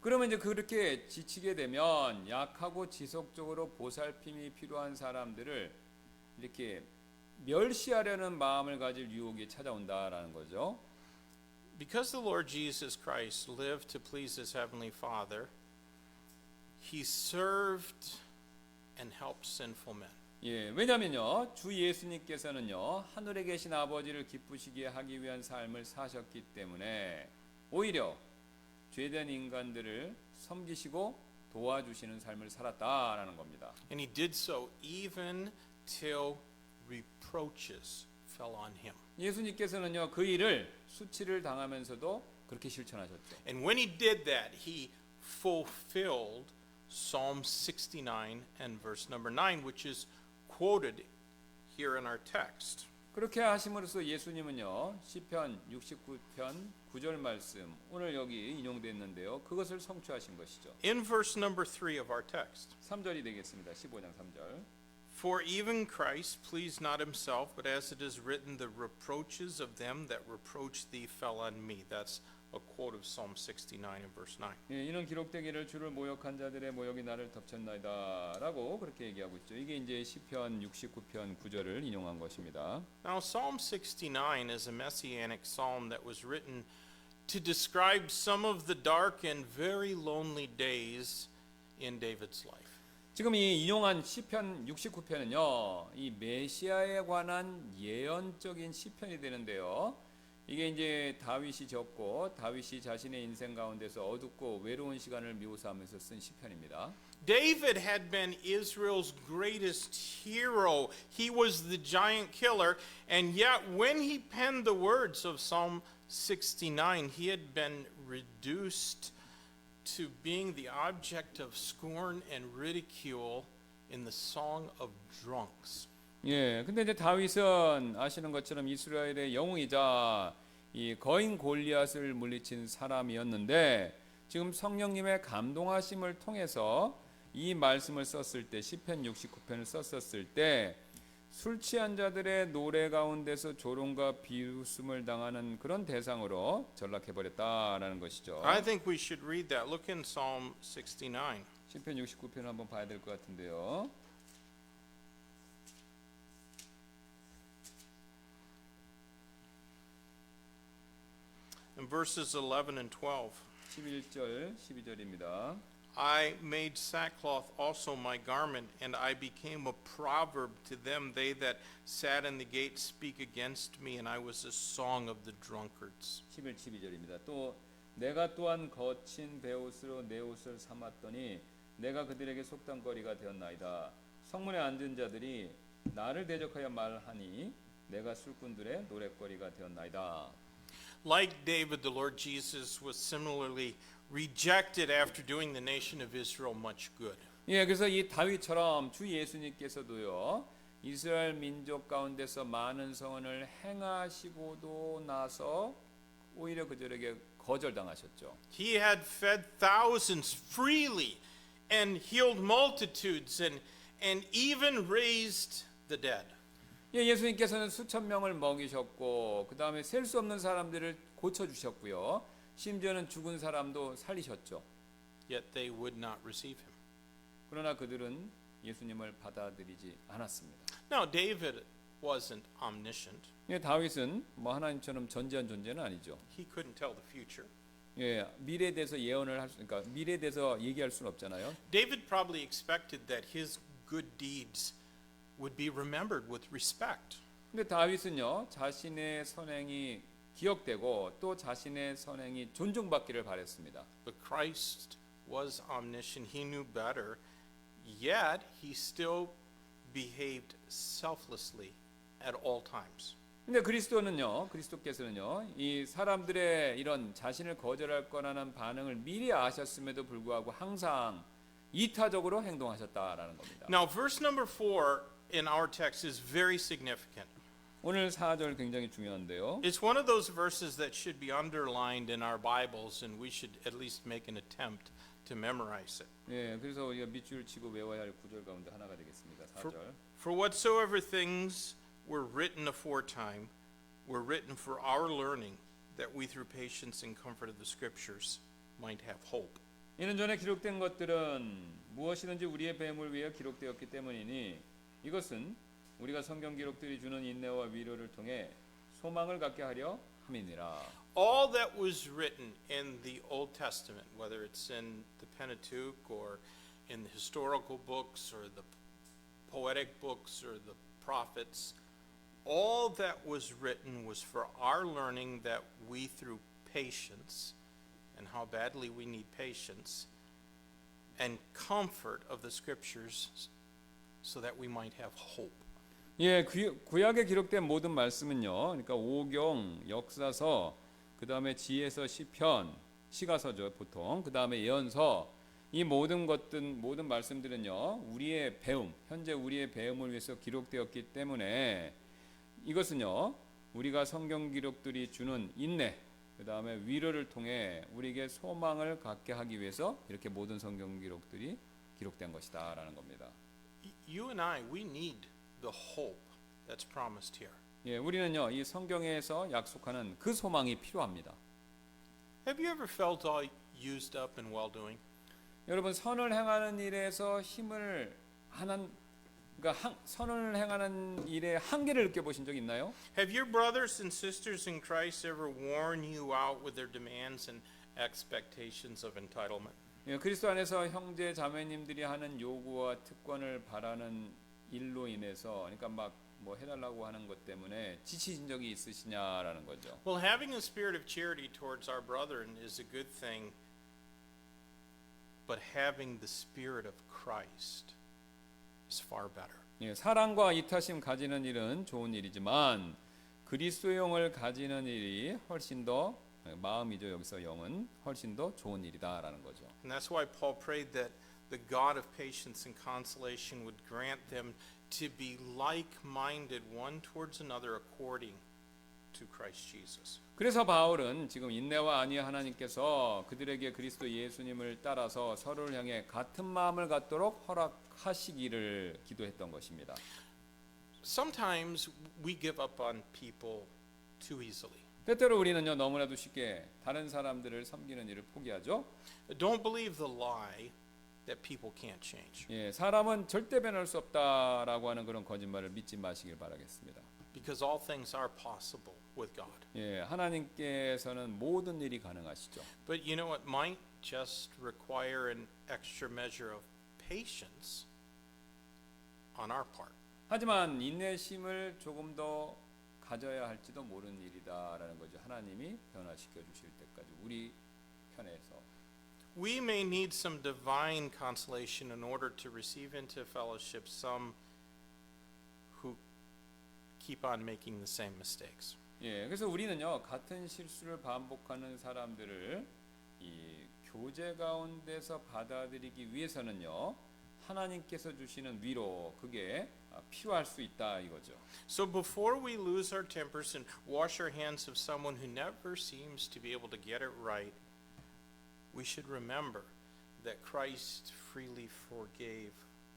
그러면 이제 그렇게 지치게 되면 약하고 지속적으로 보살핌이 필요한 사람들을 이렇게 멸시하려는 마음을 가질 유혹이 찾아온다라는 거죠. Because the Lord Jesus Christ lived to please his heavenly Father, he served and helped sinful men. 예, 왜냐면요, 주 예수님께서는요, 하늘에 계신 아버지를 기쁘시게 하기 위한 삶을 사셨기 때문에 오히려 죄된 인간들을 섬기시고 도와주시는 삶을 살았다라는 겁니다. And he did so even till reproaches fell on him. 예수님께서는요, 그 일을 수치를 당하면서도 그렇게 실천하셨죠. And when he did that, he fulfilled Psalm 69 and verse number 9, which is quoted here in our text. 그렇게 하심으로써 예수님은요, 시편 69편 9절 말씀 오늘 여기 인용됐는데요. 그것을 성취하신 것이죠. In verse number 3 of our text. 3절이 되겠습니다. 15장 3절. For even Christ pleased not himself, but as it is written, the reproaches of them that reproach thee fell on me. That's a quote of Psalm 69 and verse 9. 예, 이는 기록되기를 주를 모욕한 자들의 모욕이 나를 덮쳤나이다라고 그렇게 얘기하고 있죠. 이게 이제 시편 69편 9절을 인용한 것입니다. Now Psalm 69 is a messianic psalm that was written to describe some of the dark and very lonely days in David's life. 지금 이 인용한 시편 69편은요. 이 메시아에 관한 예언적인 시편이 되는데요. 이게 이제 다윗이 적고 다윗이 자신의 인생 가운데서 어둡고 외로운 시간을 묘사하면서 쓴 시편입니다. David had been Israel's greatest hero. He was the giant killer, and yet when he penned the words of Psalm 69, he had been reduced to being the object of scorn and ridicule in the song of drunks. 예, 근데 이제 다윗은 아시는 것처럼 이스라엘의 영웅이자 이 거인 골리앗을 물리친 사람이었는데 지금 성령님의 감동하심을 통해서 이 말씀을 썼을 때 시편 69편을 썼었을 때 술 취한 자들의 노래 가운데서 조롱과 비웃음을 당하는 그런 대상으로 전락해 버렸다라는 것이죠. I think we should read that. Look in Psalm 69. 시편 69편 한번 봐야 될 것 같은데요. In verses 11 and 12. 11절, 12절입니다. I made sackcloth also my garment, and I became a proverb to them. They that sat in the gate speak against me, and I was a song of the drunkards. 11, 12절입니다. 또 내가 또한 거친 베옷으로 내 옷을 삼았더니 내가 그들에게 속담거리가 되었나이다. 성문에 앉은 자들이 나를 대적하여 말하니 내가 술꾼들의 노랫거리가 되었나이다. Like David, the Lord Jesus was similarly rejected after doing the nation of Israel much good. 예, 그래서 이 다윗처럼 주 예수님께서도요. 이스라엘 민족 가운데서 많은 성언을 행하시고도 나서 오히려 그들에게 거절당하셨죠. He had fed thousands freely and healed multitudes and even raised the dead. 예, 예수님께서는 수천 명을 먹이셨고 그 다음에 셀 수 없는 사람들을 고쳐주셨고요. 심지어는 죽은 사람도 살리셨죠. Yet they would not receive him. 그러나 그들은 예수님을 받아들이지 않았습니다. Now David wasn't omniscient. 예, 다윗은 뭐 하나님처럼 전지한 존재는 아니죠. He couldn't tell the future. 예, 미래에 대해서 예언을 할 수, 그러니까 미래에 대해서 얘기할 수는 없잖아요. David probably expected that his good deeds would be remembered with respect. 근데 다윗은요, 자신의 선행이 기억되고 또 자신의 선행이 존중받기를 바랬습니다. But Christ was omniscient. He knew better. Yet he still behaved selflessly at all times. 근데 그리스도께서는요, 이 사람들의 이런 자신을 거절할 거라는 반응을 미리 아셨음에도 불구하고 항상 이타적으로 행동하셨다라는 겁니다. Now, verse number 4 in our text is very significant. 오늘 4절 굉장히 중요한데요. It's one of those verses that should be underlined in our Bibles, and we should at least make an attempt to memorize it. 예, 그래서 우리가 밑줄 치고 외워야 할 구절 가운데 하나가 되겠습니다. 4절. For whatsoever things were written aforetime were written for our learning, that we through patience and comfort of the Scriptures might have hope. 이는 전에 기록된 것들은 무엇이든지 우리의 배움을 위하여 기록되었기 때문이니 이것은 우리가 성경 기록들이 주는 인내와 위로를 통해 소망을 갖게 하려 함이니라. All that was written in the Old Testament, whether it's in the Pentateuch or in the historical books or the poetic books or the prophets, all that was written was for our learning, that we through patience, and how badly we need patience, and comfort of the Scriptures, so that we might have hope. 예, 구약에 기록된 모든 말씀은요. 그러니까 오경, 역사서, 그다음에 지혜서, 시편, 시가서죠, 보통. 그다음에 예언서, 이 모든 말씀들은요. 우리의 배움, 현재 우리의 배움을 위해서 기록되었기 때문에 이것은요. 우리가 성경 기록들이 주는 인내, 그다음에 위로를 통해 우리에게 소망을 갖게 하기 위해서 이렇게 모든 성경 기록들이 기록된 것이다라는 겁니다. You and I, we need the hope that's promised here. 예, 우리는요 이 성경에서 약속하는 그 소망이 필요합니다. Have you ever felt all used up in well-doing? 여러분 선을 행하는 일에서 힘을 하는 그러니까 선을 행하는 일의 한계를 느껴보신 적 있나요? Have your brothers and sisters in Christ ever worn you out with their demands and expectations of entitlement? 예, 그리스도 안에서 형제 자매님들이 하는 요구와 특권을 바라는 일로 인해서 그러니까 막 뭐 해달라고 하는 것 때문에 지치신 적이 있으시냐라는 거죠. Well, having a spirit of charity towards our brethren is a good thing, but having the spirit of Christ is far better. 예, 사랑과 이타심 가지는 일은 좋은 일이지만 그리스도용을 가지는 일이 훨씬 더 마음이죠. 여기서 영은 훨씬 더 좋은 일이다라는 거죠. And that's why Paul prayed that the God of patience and consolation would grant them to be like-minded one towards another according to Christ Jesus. 그래서 바울은 지금 인내와 안위 하나님께서 그들에게 그리스도 예수님을 따라서 서로를 향해 같은 마음을 갖도록 허락하시기를 기도했던 것입니다. Sometimes we give up on people too easily. 때때로 우리는요 너무나도 쉽게 다른 사람들을 섬기는 일을 포기하죠. Don't believe the lie that people can't change. 예, 사람은 절대 변할 수 없다라고 하는 그런 거짓말을 믿지 마시길 바라겠습니다. Because all things are possible with God. 예, 하나님께서는 모든 일이 가능하시죠. But you know, it might just require an extra measure of patience on our part. 하지만 인내심을 조금 더 가져야 할지도 모르는 일이다라는 거죠. 하나님이 변화시켜 주실 때까지 우리 편에서. We may need some divine consolation in order to receive into fellowship some who keep on making the same mistakes. 예, 그래서 우리는요 같은 실수를 반복하는 사람들을 이 교제 가운데서 받아들이기 위해서는요 하나님께서 주시는 위로 그게 필요할 수 있다 이거죠. So before we lose our tempers and wash our hands of someone who never seems to be able to get it right, we should remember that Christ freely forgave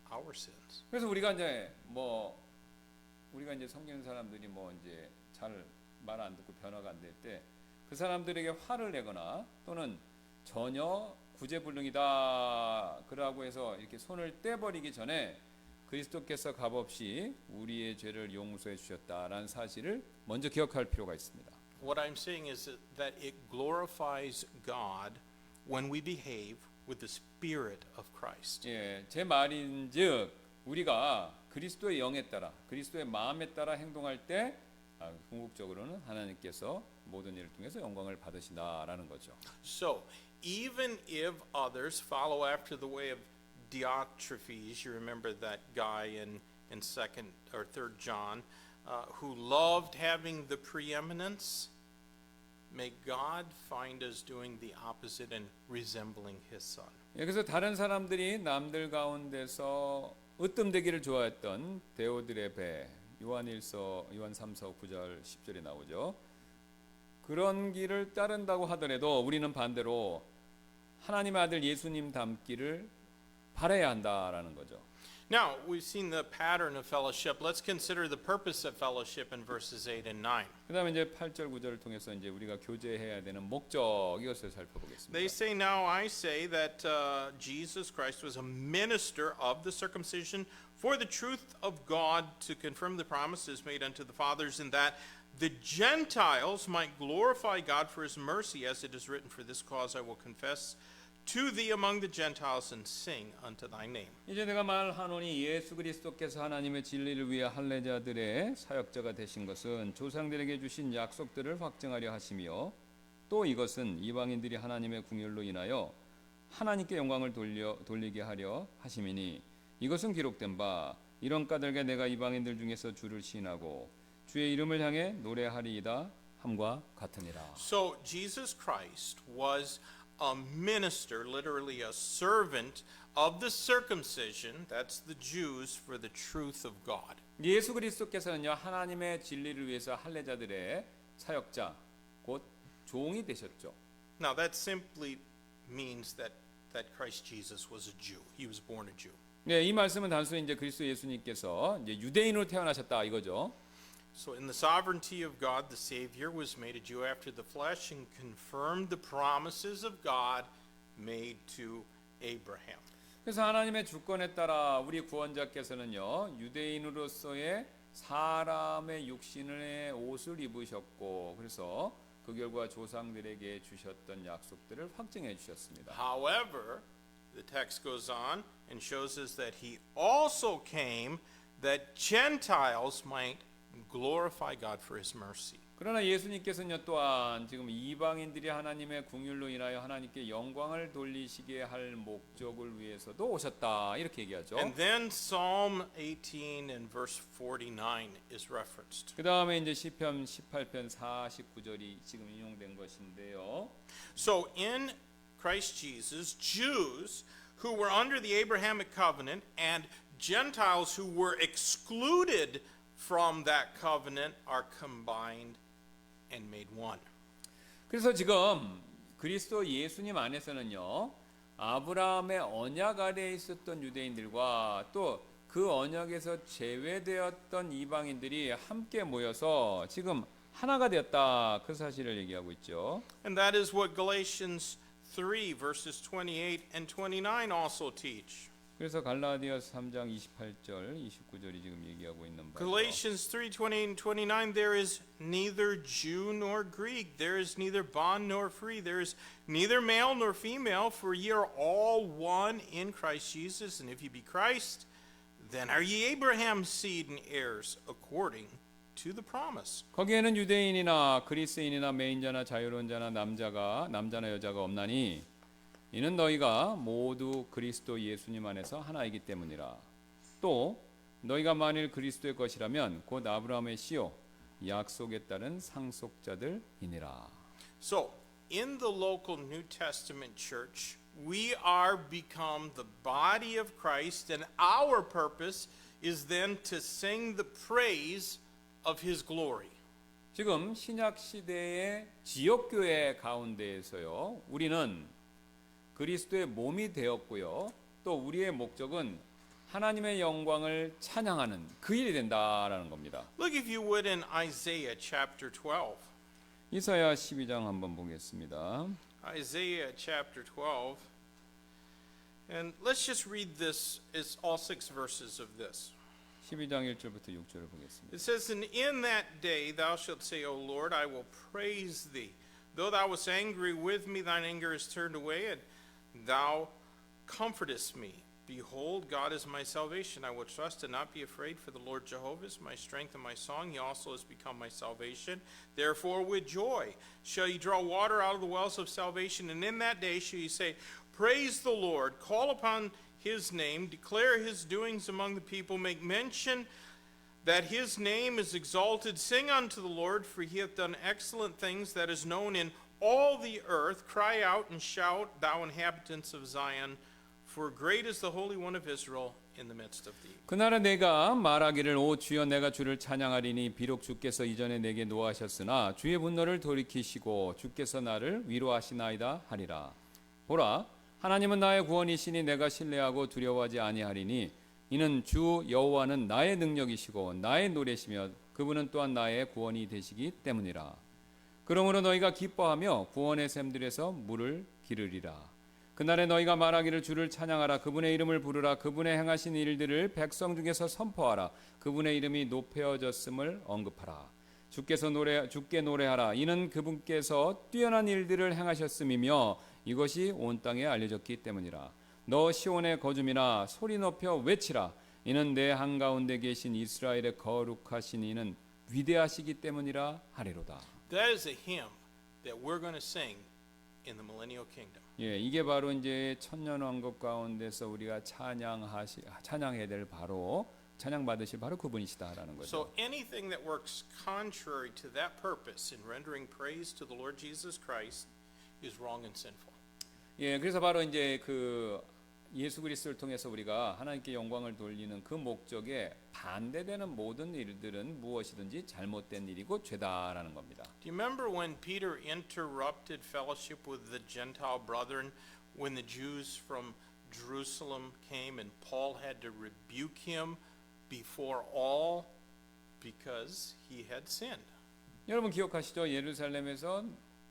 our sins. 그래서 우리가 이제 섬기는 사람들이 뭐 이제 잘 말 안 듣고 변화가 안 될 때 그 사람들에게 화를 내거나 또는 전혀 구제불능이다 그러고 해서 이렇게 손을 떼버리기 전에 그리스도께서 값없이 우리의 죄를 용서해 주셨다라는 사실을 먼저 기억할 필요가 있습니다. What I'm saying is that it glorifies God when we behave with the Spirit of Christ. 예, 제 말인즉 우리가 그리스도의 영에 따라 그리스도의 마음에 따라 행동할 때 궁극적으로는 하나님께서 모든 일을 통해서 영광을 받으신다라는 거죠. So, even if others follow after the way of Diotrephes, you remember that guy in 2nd or 3rd John, who loved having the preeminence, may God find us doing the opposite and resembling his son. 예, 그래서 다른 사람들이 남들 가운데서 으뜸되기를 좋아했던 데오들의 배 요한 3서 9절 10절에 나오죠. 그런 길을 따른다고 하더라도 우리는 반대로 하나님의 아들 예수님 닮기를 바라야 한다라는 거죠. Now, we've seen the pattern of fellowship. Let's consider the purpose of fellowship in verses 8 and 9. 그다음에 이제 8절 9절을 통해서 이제 우리가 교제해야 되는 목적 이것을 살펴보겠습니다. They say, now I say that Jesus Christ was a minister of the circumcision for the truth of God to confirm the promises made unto the fathers, and that the Gentiles might glorify God for his mercy, as it is written, for this cause I will confess to thee among the Gentiles and sing unto thy name. 이제 내가 말하노니 예수 그리스도께서 하나님의 진리를 위해 할례자들의 사역자가 되신 것은 조상들에게 주신 약속들을 확증하려 하시며 또 이것은 이방인들이 하나님의 궁율로 인하여 하나님께 영광을 돌리게 하려 하심이니 이것은 기록된 바 이런 까닭에 내가 이방인들 중에서 주를 시인하고 주의 이름을 향해 노래하리이다 함과 같으니라. So Jesus Christ was a minister, literally a servant of the circumcision, that's the Jews, for the truth of God. 예수 그리스도께서는요 하나님의 진리를 위해서 할례자들의 사역자 곧 종이 되셨죠. Now that simply means that Christ Jesus was a Jew. He was born a Jew. 네, 이 말씀은 단순히 이제 그리스도 예수님께서 이제 유대인으로 태어나셨다 이거죠. So in the sovereignty of God, the Savior was made a Jew after the flesh and confirmed the promises of God made to Abraham. 그래서 하나님의 주권에 따라 우리 구원자께서는요 유대인으로서의 사람의 육신의 옷을 입으셨고 그래서 그 결과 조상들에게 주셨던 약속들을 확증해 주셨습니다. However, the text goes on and shows us that he also came that Gentiles might glorify God for his mercy. 그러나 예수님께서는요 또한 지금 이방인들이 하나님의 궁율로 인하여 하나님께 영광을 돌리시게 할 목적을 위해서도 오셨다 이렇게 얘기하죠. And then Psalm 18 and verse 49 is referenced. 그 다음에 이제 시편 18편 49절이 지금 인용된 것인데요. So in Christ Jesus, Jews who were under the Abrahamic covenant and Gentiles who were excluded from that covenant are combined and made one. 그래서 지금 그리스도 예수님 안에서는요 아브라함의 언약 아래에 있었던 유대인들과 또 그 언약에서 제외되었던 이방인들이 함께 모여서 지금 하나가 되었다 그 사실을 얘기하고 있죠. And that is what Galatians 3 verses 28 and 29 also teach. 그래서 갈라디아서 3장 28절 29절이 지금 얘기하고 있는 바죠. Galatians 3:28 and 29, there is neither Jew nor Greek, there is neither bond nor free, there is neither male nor female, for ye are all one in Christ Jesus, and if ye be Christ, then are ye Abraham's seed and heirs according to the promise. 거기에는 유대인이나 그리스인이나 매인자나 자유로운 자나 남자나 여자가 없나니 이는 너희가 모두 그리스도 예수님 안에서 하나이기 때문이라. 또 너희가 만일 그리스도의 것이라면 곧 아브라함의 씨요 약속에 따른 상속자들이니라. So, in the local New Testament church, we are become the body of Christ, and our purpose is then to sing the praise of his glory. 지금 신약 시대의 지역 교회 가운데에서요. 우리는 그리스도의 몸이 되었고요. 또 우리의 목적은 하나님의 영광을 찬양하는 그 일이 된다라는 겁니다. Look if you would in Isaiah chapter 12. 이사야 12장 한번 보겠습니다. Isaiah chapter 12. And let's just read this, it's all 6 verses of this. 12장 1절부터 6절을 보겠습니다. It says, And in that day thou shalt say, O Lord, I will praise thee. Though thou wast angry with me, thine anger is turned away, and thou comfortest me. Behold, God is my salvation. I will trust and not be afraid, for the Lord Jehovah is my strength and my song. He also has become my salvation. Therefore, with joy shall ye draw water out of the wells of salvation. And in that day shall ye say, Praise the Lord, call upon his name, declare his doings among the people, make mention that his name is exalted. Sing unto the Lord, for he hath done excellent things that is known in all the earth. Cry out and shout, thou inhabitants of Zion, for great is the Holy One of Israel in the midst of thee. 그날에 내가 말하기를 오 주여 내가 주를 찬양하리니 비록 주께서 이전에 내게 노하셨으나 주의 분노를 돌이키시고 주께서 나를 위로하시나이다 하리라. 보라 하나님은 나의 구원이시니 내가 신뢰하고 두려워하지 아니하리니 이는 주 여호와는 나의 능력이시고 나의 노래시며 그분은 또한 나의 구원이 되시기 때문이라. 그러므로 너희가 기뻐하며 구원의 샘들에서 물을 기르리라. 그날에 너희가 말하기를 주를 찬양하라. 그분의 이름을 부르라. 그분의 행하신 일들을 백성 중에서 선포하라. 그분의 이름이 높여졌음을 언급하라. 주께 노래하라. 이는 그분께서 뛰어난 일들을 행하셨음이며 이것이 온 땅에 알려졌기 때문이라. 너 시온의 거줌이나 소리 높여 외치라. 이는 내 한가운데 계신 이스라엘의 거룩하신 이는 위대하시기 때문이라 하리로다. That is a hymn that we're going to sing in the millennial kingdom. 예, 이게 바로 이제 천년 왕국 가운데서 우리가 찬양해야 될 바로 찬양 받으실 바로 그분이시다라는 거죠. So anything that works contrary to that purpose in rendering praise to the Lord Jesus Christ is wrong and sinful. 예, 그래서 바로 이제 그 예수 그리스도를 통해서 우리가 하나님께 영광을 돌리는 그 목적에 반대되는 모든 일들은 무엇이든지 잘못된 일이고 죄다라는 겁니다. Do you remember when Peter interrupted fellowship with the Gentile brethren when the Jews from Jerusalem came and Paul had to rebuke him before all because he had sinned? 여러분 기억하시죠? 예루살렘에서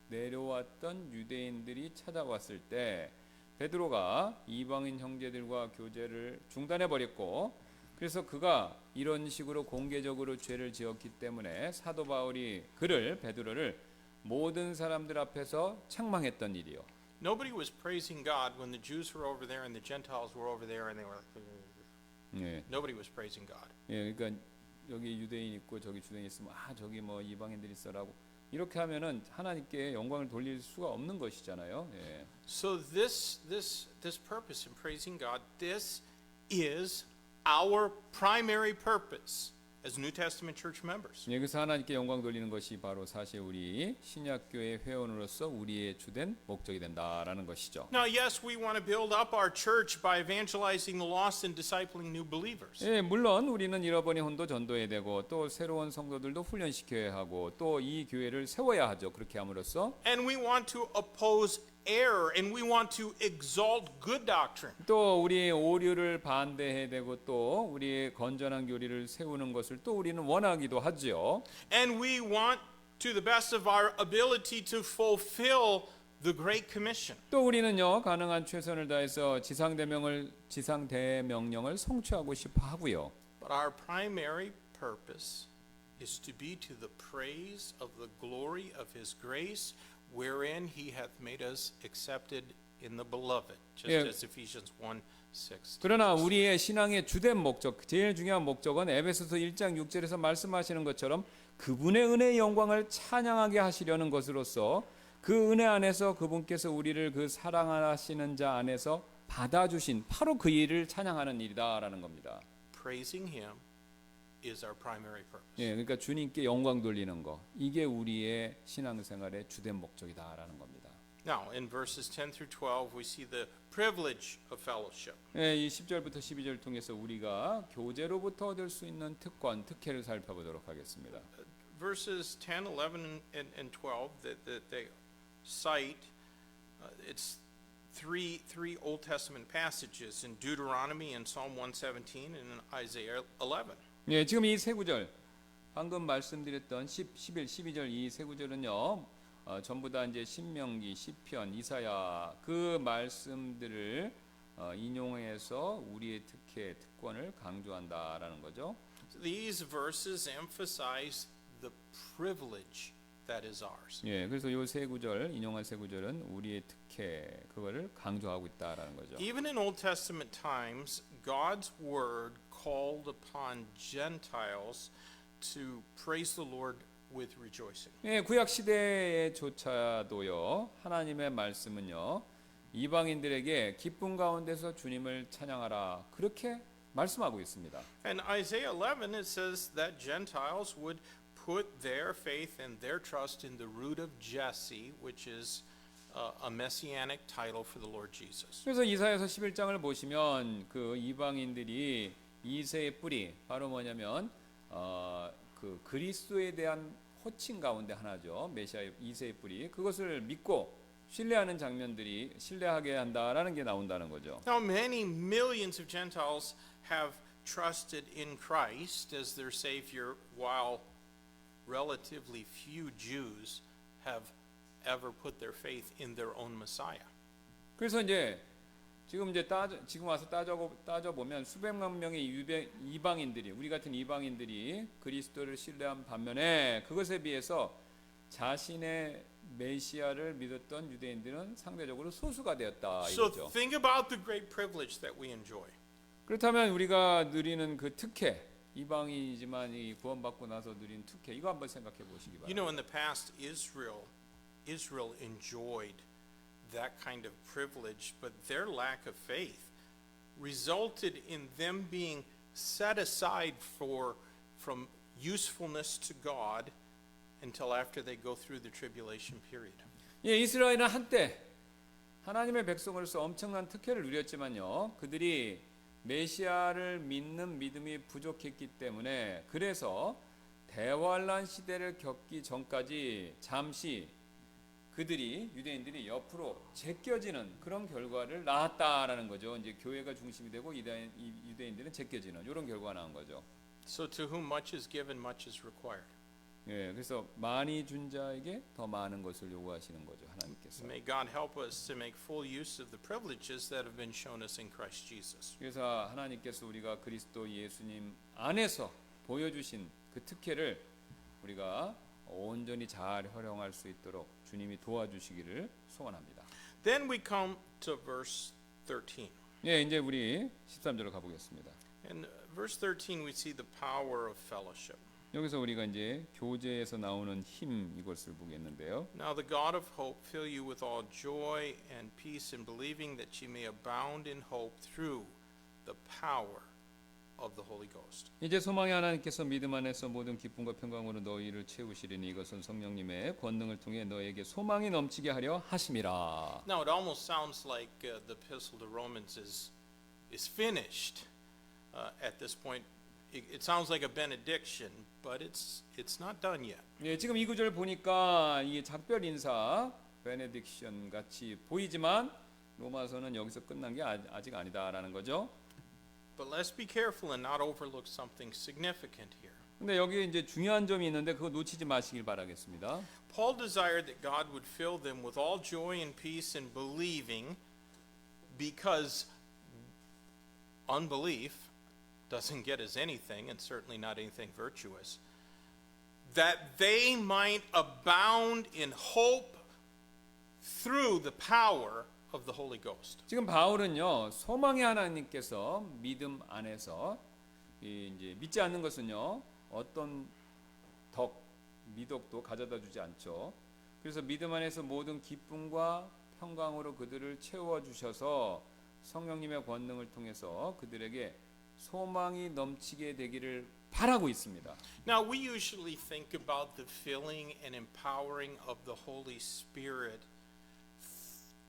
내려왔던 유대인들이 찾아왔을 때 베드로가 이방인 형제들과 교제를 중단해 버렸고 그래서 그가 이런 식으로 공개적으로 죄를 지었기 때문에 사도 바울이 베드로를 모든 사람들 앞에서 책망했던 일이요. Nobody was praising God when the Jews were over there and the Gentiles were over there and they were like, 예, nobody was praising God. 예, 그러니까 여기 유대인 있고 저기 주대인 있으면 저기 뭐 이방인들 있어라고 이렇게 하면은 하나님께 영광을 돌릴 수가 없는 것이잖아요. 예. So this purpose in praising God, this is our primary purpose as New Testament church members. 예, 그래서 하나님께 영광 돌리는 것이 바로 사실 우리 신약교회 회원으로서 우리의 주된 목적이 된다라는 것이죠. Now, yes, we want to build up our church by evangelizing the lost and discipling new believers. 예, 물론 우리는 잃어버린 혼도 전도해야 되고 또 새로운 성도들도 훈련시켜야 하고 또 이 교회를 세워야 하죠. 그렇게 함으로써 And we want to oppose error and we want to exalt good doctrine. 또 우리의 오류를 반대해야 되고 또 우리의 건전한 교리를 세우는 것을 또 우리는 원하기도 하죠. And we want to the best of our ability to fulfill the Great Commission. 또 우리는요 가능한 최선을 다해서 지상대명령을 성취하고 싶어 하고요. But our primary purpose is to be to the praise of the glory of His grace, wherein He hath made us accepted in the beloved, just 예. as Ephesians 1:6. 그러나 우리의 신앙의 주된 목적, 제일 중요한 목적은 에베소서 1장 6절에서 말씀하시는 것처럼 그분의 은혜의 영광을 찬양하게 하시려는 것으로서 그 은혜 안에서 그분께서 우리를 그 사랑하시는 자 안에서 받아주신 바로 그 일을 찬양하는 일이다라는 겁니다. Praising Him is our primary purpose. 예, 그러니까 주님께 영광 돌리는 거 이게 우리의 신앙생활의 주된 목적이다라는 겁니다. Now, in verses 10 through 12, we see the privilege of fellowship. 예, 이 10절부터 12절 통해서 우리가 교제로부터 얻을 수 있는 특혜를 살펴보도록 하겠습니다. Verses 10, 11, and 12 that they cite, it's three Old Testament passages in Deuteronomy and Psalm 117 and in Isaiah 11. 예, 지금 이 세 구절 방금 말씀드렸던 11, 12절 이 세 구절은요. 전부 다 이제 신명기, 시편, 이사야 그 말씀들을 인용해서 우리의 특권을 강조한다라는 거죠. So these verses emphasize the privilege that is ours. 예, 그래서 요 세 구절 인용한 세 구절은 우리의 그거를 강조하고 있다라는 거죠. Even in Old Testament times, God's word called upon Gentiles to praise the Lord with rejoicing. 예, 구약 시대에조차도요 하나님의 말씀은요 이방인들에게 기쁨 가운데서 주님을 찬양하라 그렇게 말씀하고 있습니다. And Isaiah 11 it says that Gentiles would put their faith and their trust in the root of Jesse, which is a messianic title for the Lord Jesus. 그래서 이사야서 11장을 보시면 그 이방인들이 이새의 뿌리 바로 뭐냐면 그 그리스도에 대한 호칭 가운데 하나죠. 메시아의 이새의 뿌리 그것을 믿고 신뢰하는 장면들이 신뢰하게 한다라는 게 나온다는 거죠. Now many millions of Gentiles have trusted in Christ as their Savior, while relatively few Jews have ever put their faith in their own Messiah. 그래서 이제 지금 와서 따져 보면 수백만 명의 이방인들이 우리 같은 이방인들이 그리스도를 신뢰한 반면에 그것에 비해서 자신의 메시아를 믿었던 유대인들은 상대적으로 소수가 되었다 So 이거죠. think about the great privilege that we enjoy. 그렇다면 우리가 누리는 그 특혜, 이방인이지만 이 구원받고 나서 누린 특혜 이거 한번 생각해 보시기 You know, 바랍니다. in the past, Israel enjoyed that kind of privilege, but their lack of faith resulted in them being set aside from usefulness to God until after they go through the tribulation period. 예, 이스라엘은 한때 하나님의 백성으로서 엄청난 특혜를 누렸지만요. 그들이 메시아를 믿는 믿음이 부족했기 때문에 그래서 대환란 시대를 겪기 전까지 잠시 그들이 유대인들이 옆으로 제껴지는 그런 결과를 낳았다라는 거죠. 이제 교회가 중심이 되고 유대인들은 제껴지는 이런 결과가 나온 거죠. So to whom much is given, much is required. 예, 그래서 많이 준 자에게 더 많은 것을 요구하시는 거죠, 하나님께서. May God help us to make full use of the privileges that have been shown us in Christ Jesus. 그래서 하나님께서 우리가 그리스도 예수님 안에서 보여주신 그 특혜를 우리가 온전히 잘 활용할 수 있도록 주님이 도와주시기를 소원합니다. Then we come to verse 13. 예, 이제 우리 13절로 가보겠습니다. In verse 13 we see the power of fellowship. 여기서 우리가 이제 교제에서 나오는 힘 이것을 보겠는데요. Now the God of hope fill you with all joy and peace in believing that ye may abound in hope through the power of the Holy Ghost. 이제 소망의 하나님께서 믿음 안에서 모든 기쁨과 평강으로 너희를 채우시리니 이것은 성령님의 권능을 통해 너에게 소망이 넘치게 하려 하심이라. Now it almost sounds like the epistle to Romans is finished at this point. It sounds like a benediction, but it's not done yet. 예, 지금 이 구절 보니까 이 작별 인사 베네딕션 같이 보이지만 로마서는 여기서 끝난 게 아직 아니다라는 거죠. But let's be careful and not overlook something significant here. 근데 여기 이제 중요한 점이 있는데 그거 놓치지 마시길 바라겠습니다. Paul desired that God would fill them with all joy and peace in believing, because unbelief doesn't get us anything, and certainly not anything virtuous, that they might abound in hope through the power of the Holy Ghost. 지금 바울은요 소망의 하나님께서 믿음 안에서 이제 믿지 않는 것은요 어떤 미덕도 가져다 주지 않죠. 그래서 믿음 안에서 모든 기쁨과 평강으로 그들을 채워 주셔서 성령님의 권능을 통해서 그들에게 소망이 넘치게 되기를 바라고 있습니다. Now we usually think about the filling and empowering of the Holy Spirit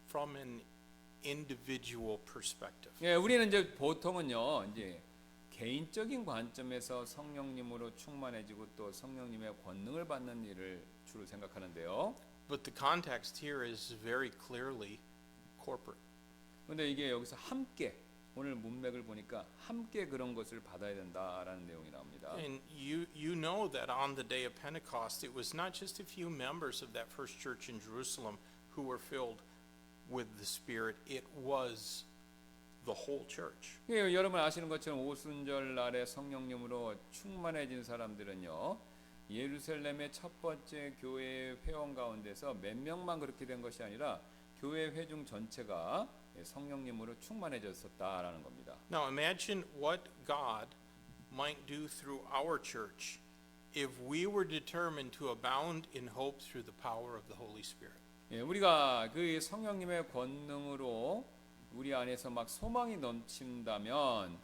from an individual perspective. 예, 우리는 이제 보통은요 이제 개인적인 관점에서 성령님으로 충만해지고 또 성령님의 권능을 받는 일을 주로 생각하는데요. But the context here is very clearly corporate. 그런데 이게 여기서 함께 오늘 문맥을 보니까 함께 그런 것을 받아야 된다라는 내용이 나옵니다. And you know that on the day of Pentecost, it was not just a few members of that first church in Jerusalem who were filled with the Spirit. It was the whole church. 예, 여러분 아시는 것처럼 오순절 날에 성령님으로 충만해진 사람들은요, 예루살렘의 첫 번째 교회 회원 가운데서 몇 명만 그렇게 된 것이 아니라 교회 회중 전체가 성령님으로 충만해졌었다라는 겁니다. Now imagine what God might do through our church if we were determined to abound in hope through the power of the Holy Spirit. 예, 우리가 그 성령님의 권능으로 우리 안에서 막 소망이 넘친다면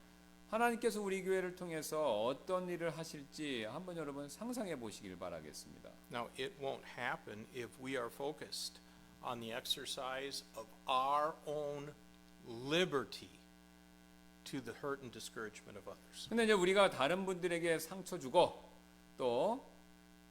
하나님께서 우리 교회를 통해서 어떤 일을 하실지 한번 여러분 상상해 보시길 바라겠습니다. Now it won't happen if we are focused on the exercise of our own liberty to the hurt and discouragement of others. 근데 이제 우리가 다른 분들에게 상처 주고 또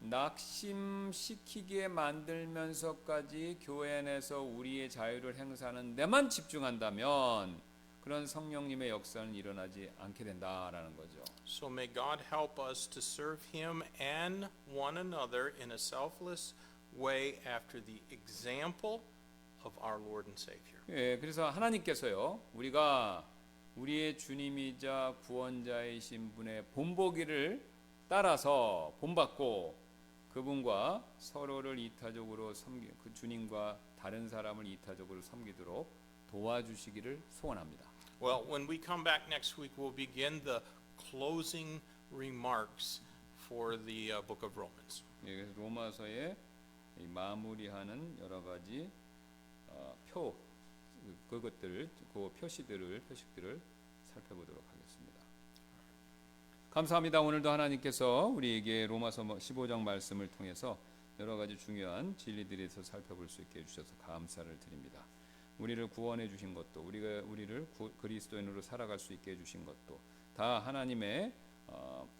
낙심시키게 만들면서까지 교회 내에서 우리의 자유를 행사하는 데만 집중한다면 그런 성령님의 역사는 일어나지 않게 된다라는 거죠. So may God help us to serve Him and one another in a selfless way after the example of our Lord and Savior. 예, 그래서 하나님께서요, 우리가 우리의 주님이자 구원자이신 분의 본보기를 따라서 본받고 그분과 서로를 이타적으로 그 주님과 다른 사람을 이타적으로 섬기도록 도와주시기를 소원합니다. Well, when we come back next week, we'll begin the closing remarks for the book of Romans. 예, 그래서 로마서의 이 마무리하는 여러 가지 그것들을 그 표식들을 살펴보도록 하겠습니다. 감사합니다. 오늘도 하나님께서 우리에게 로마서 15장 말씀을 통해서 여러 가지 중요한 진리들에서 살펴볼 수 있게 해주셔서 감사를 드립니다. 우리를 구원해 주신 것도 우리를 그리스도인으로 살아갈 수 있게 해주신 것도 다 하나님의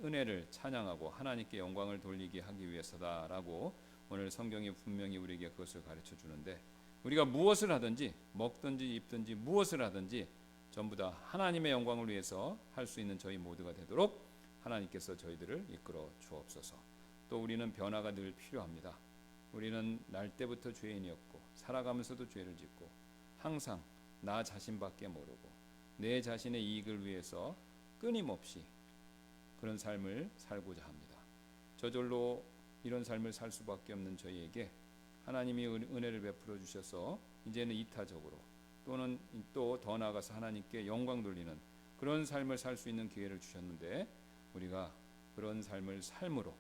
은혜를 찬양하고 하나님께 영광을 돌리게 하기 위해서다라고 오늘 성경이 분명히 우리에게 그것을 가르쳐 주는데 우리가 무엇을 하든지 먹든지 입든지 무엇을 하든지 전부 다 하나님의 영광을 위해서 할 수 있는 저희 모두가 되도록 하나님께서 저희들을 이끌어 주옵소서. 또 우리는 변화가 늘 필요합니다. 우리는 날 때부터 죄인이었고 살아가면서도 죄를 짓고 항상 나 자신밖에 모르고 내 자신의 이익을 위해서 끊임없이 그런 삶을 살고자 합니다. 저절로 이런 삶을 살 수밖에 없는 저희에게 하나님이 은혜를 베풀어 주셔서 이제는 이타적으로 또는 또 더 나아가서 하나님께 영광 돌리는 그런 삶을 살 수 있는 기회를 주셨는데 우리가 그런 삶을 삶으로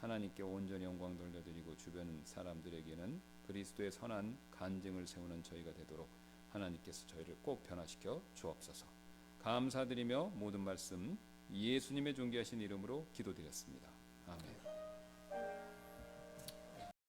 하나님께 온전히 영광 돌려드리고 주변 사람들에게는 그리스도의 선한 간증을 세우는 저희가 되도록 하나님께서 저희를 꼭 변화시켜 주옵소서. 감사드리며 모든 말씀 예수님의 존귀하신 이름으로 기도드렸습니다. 아멘.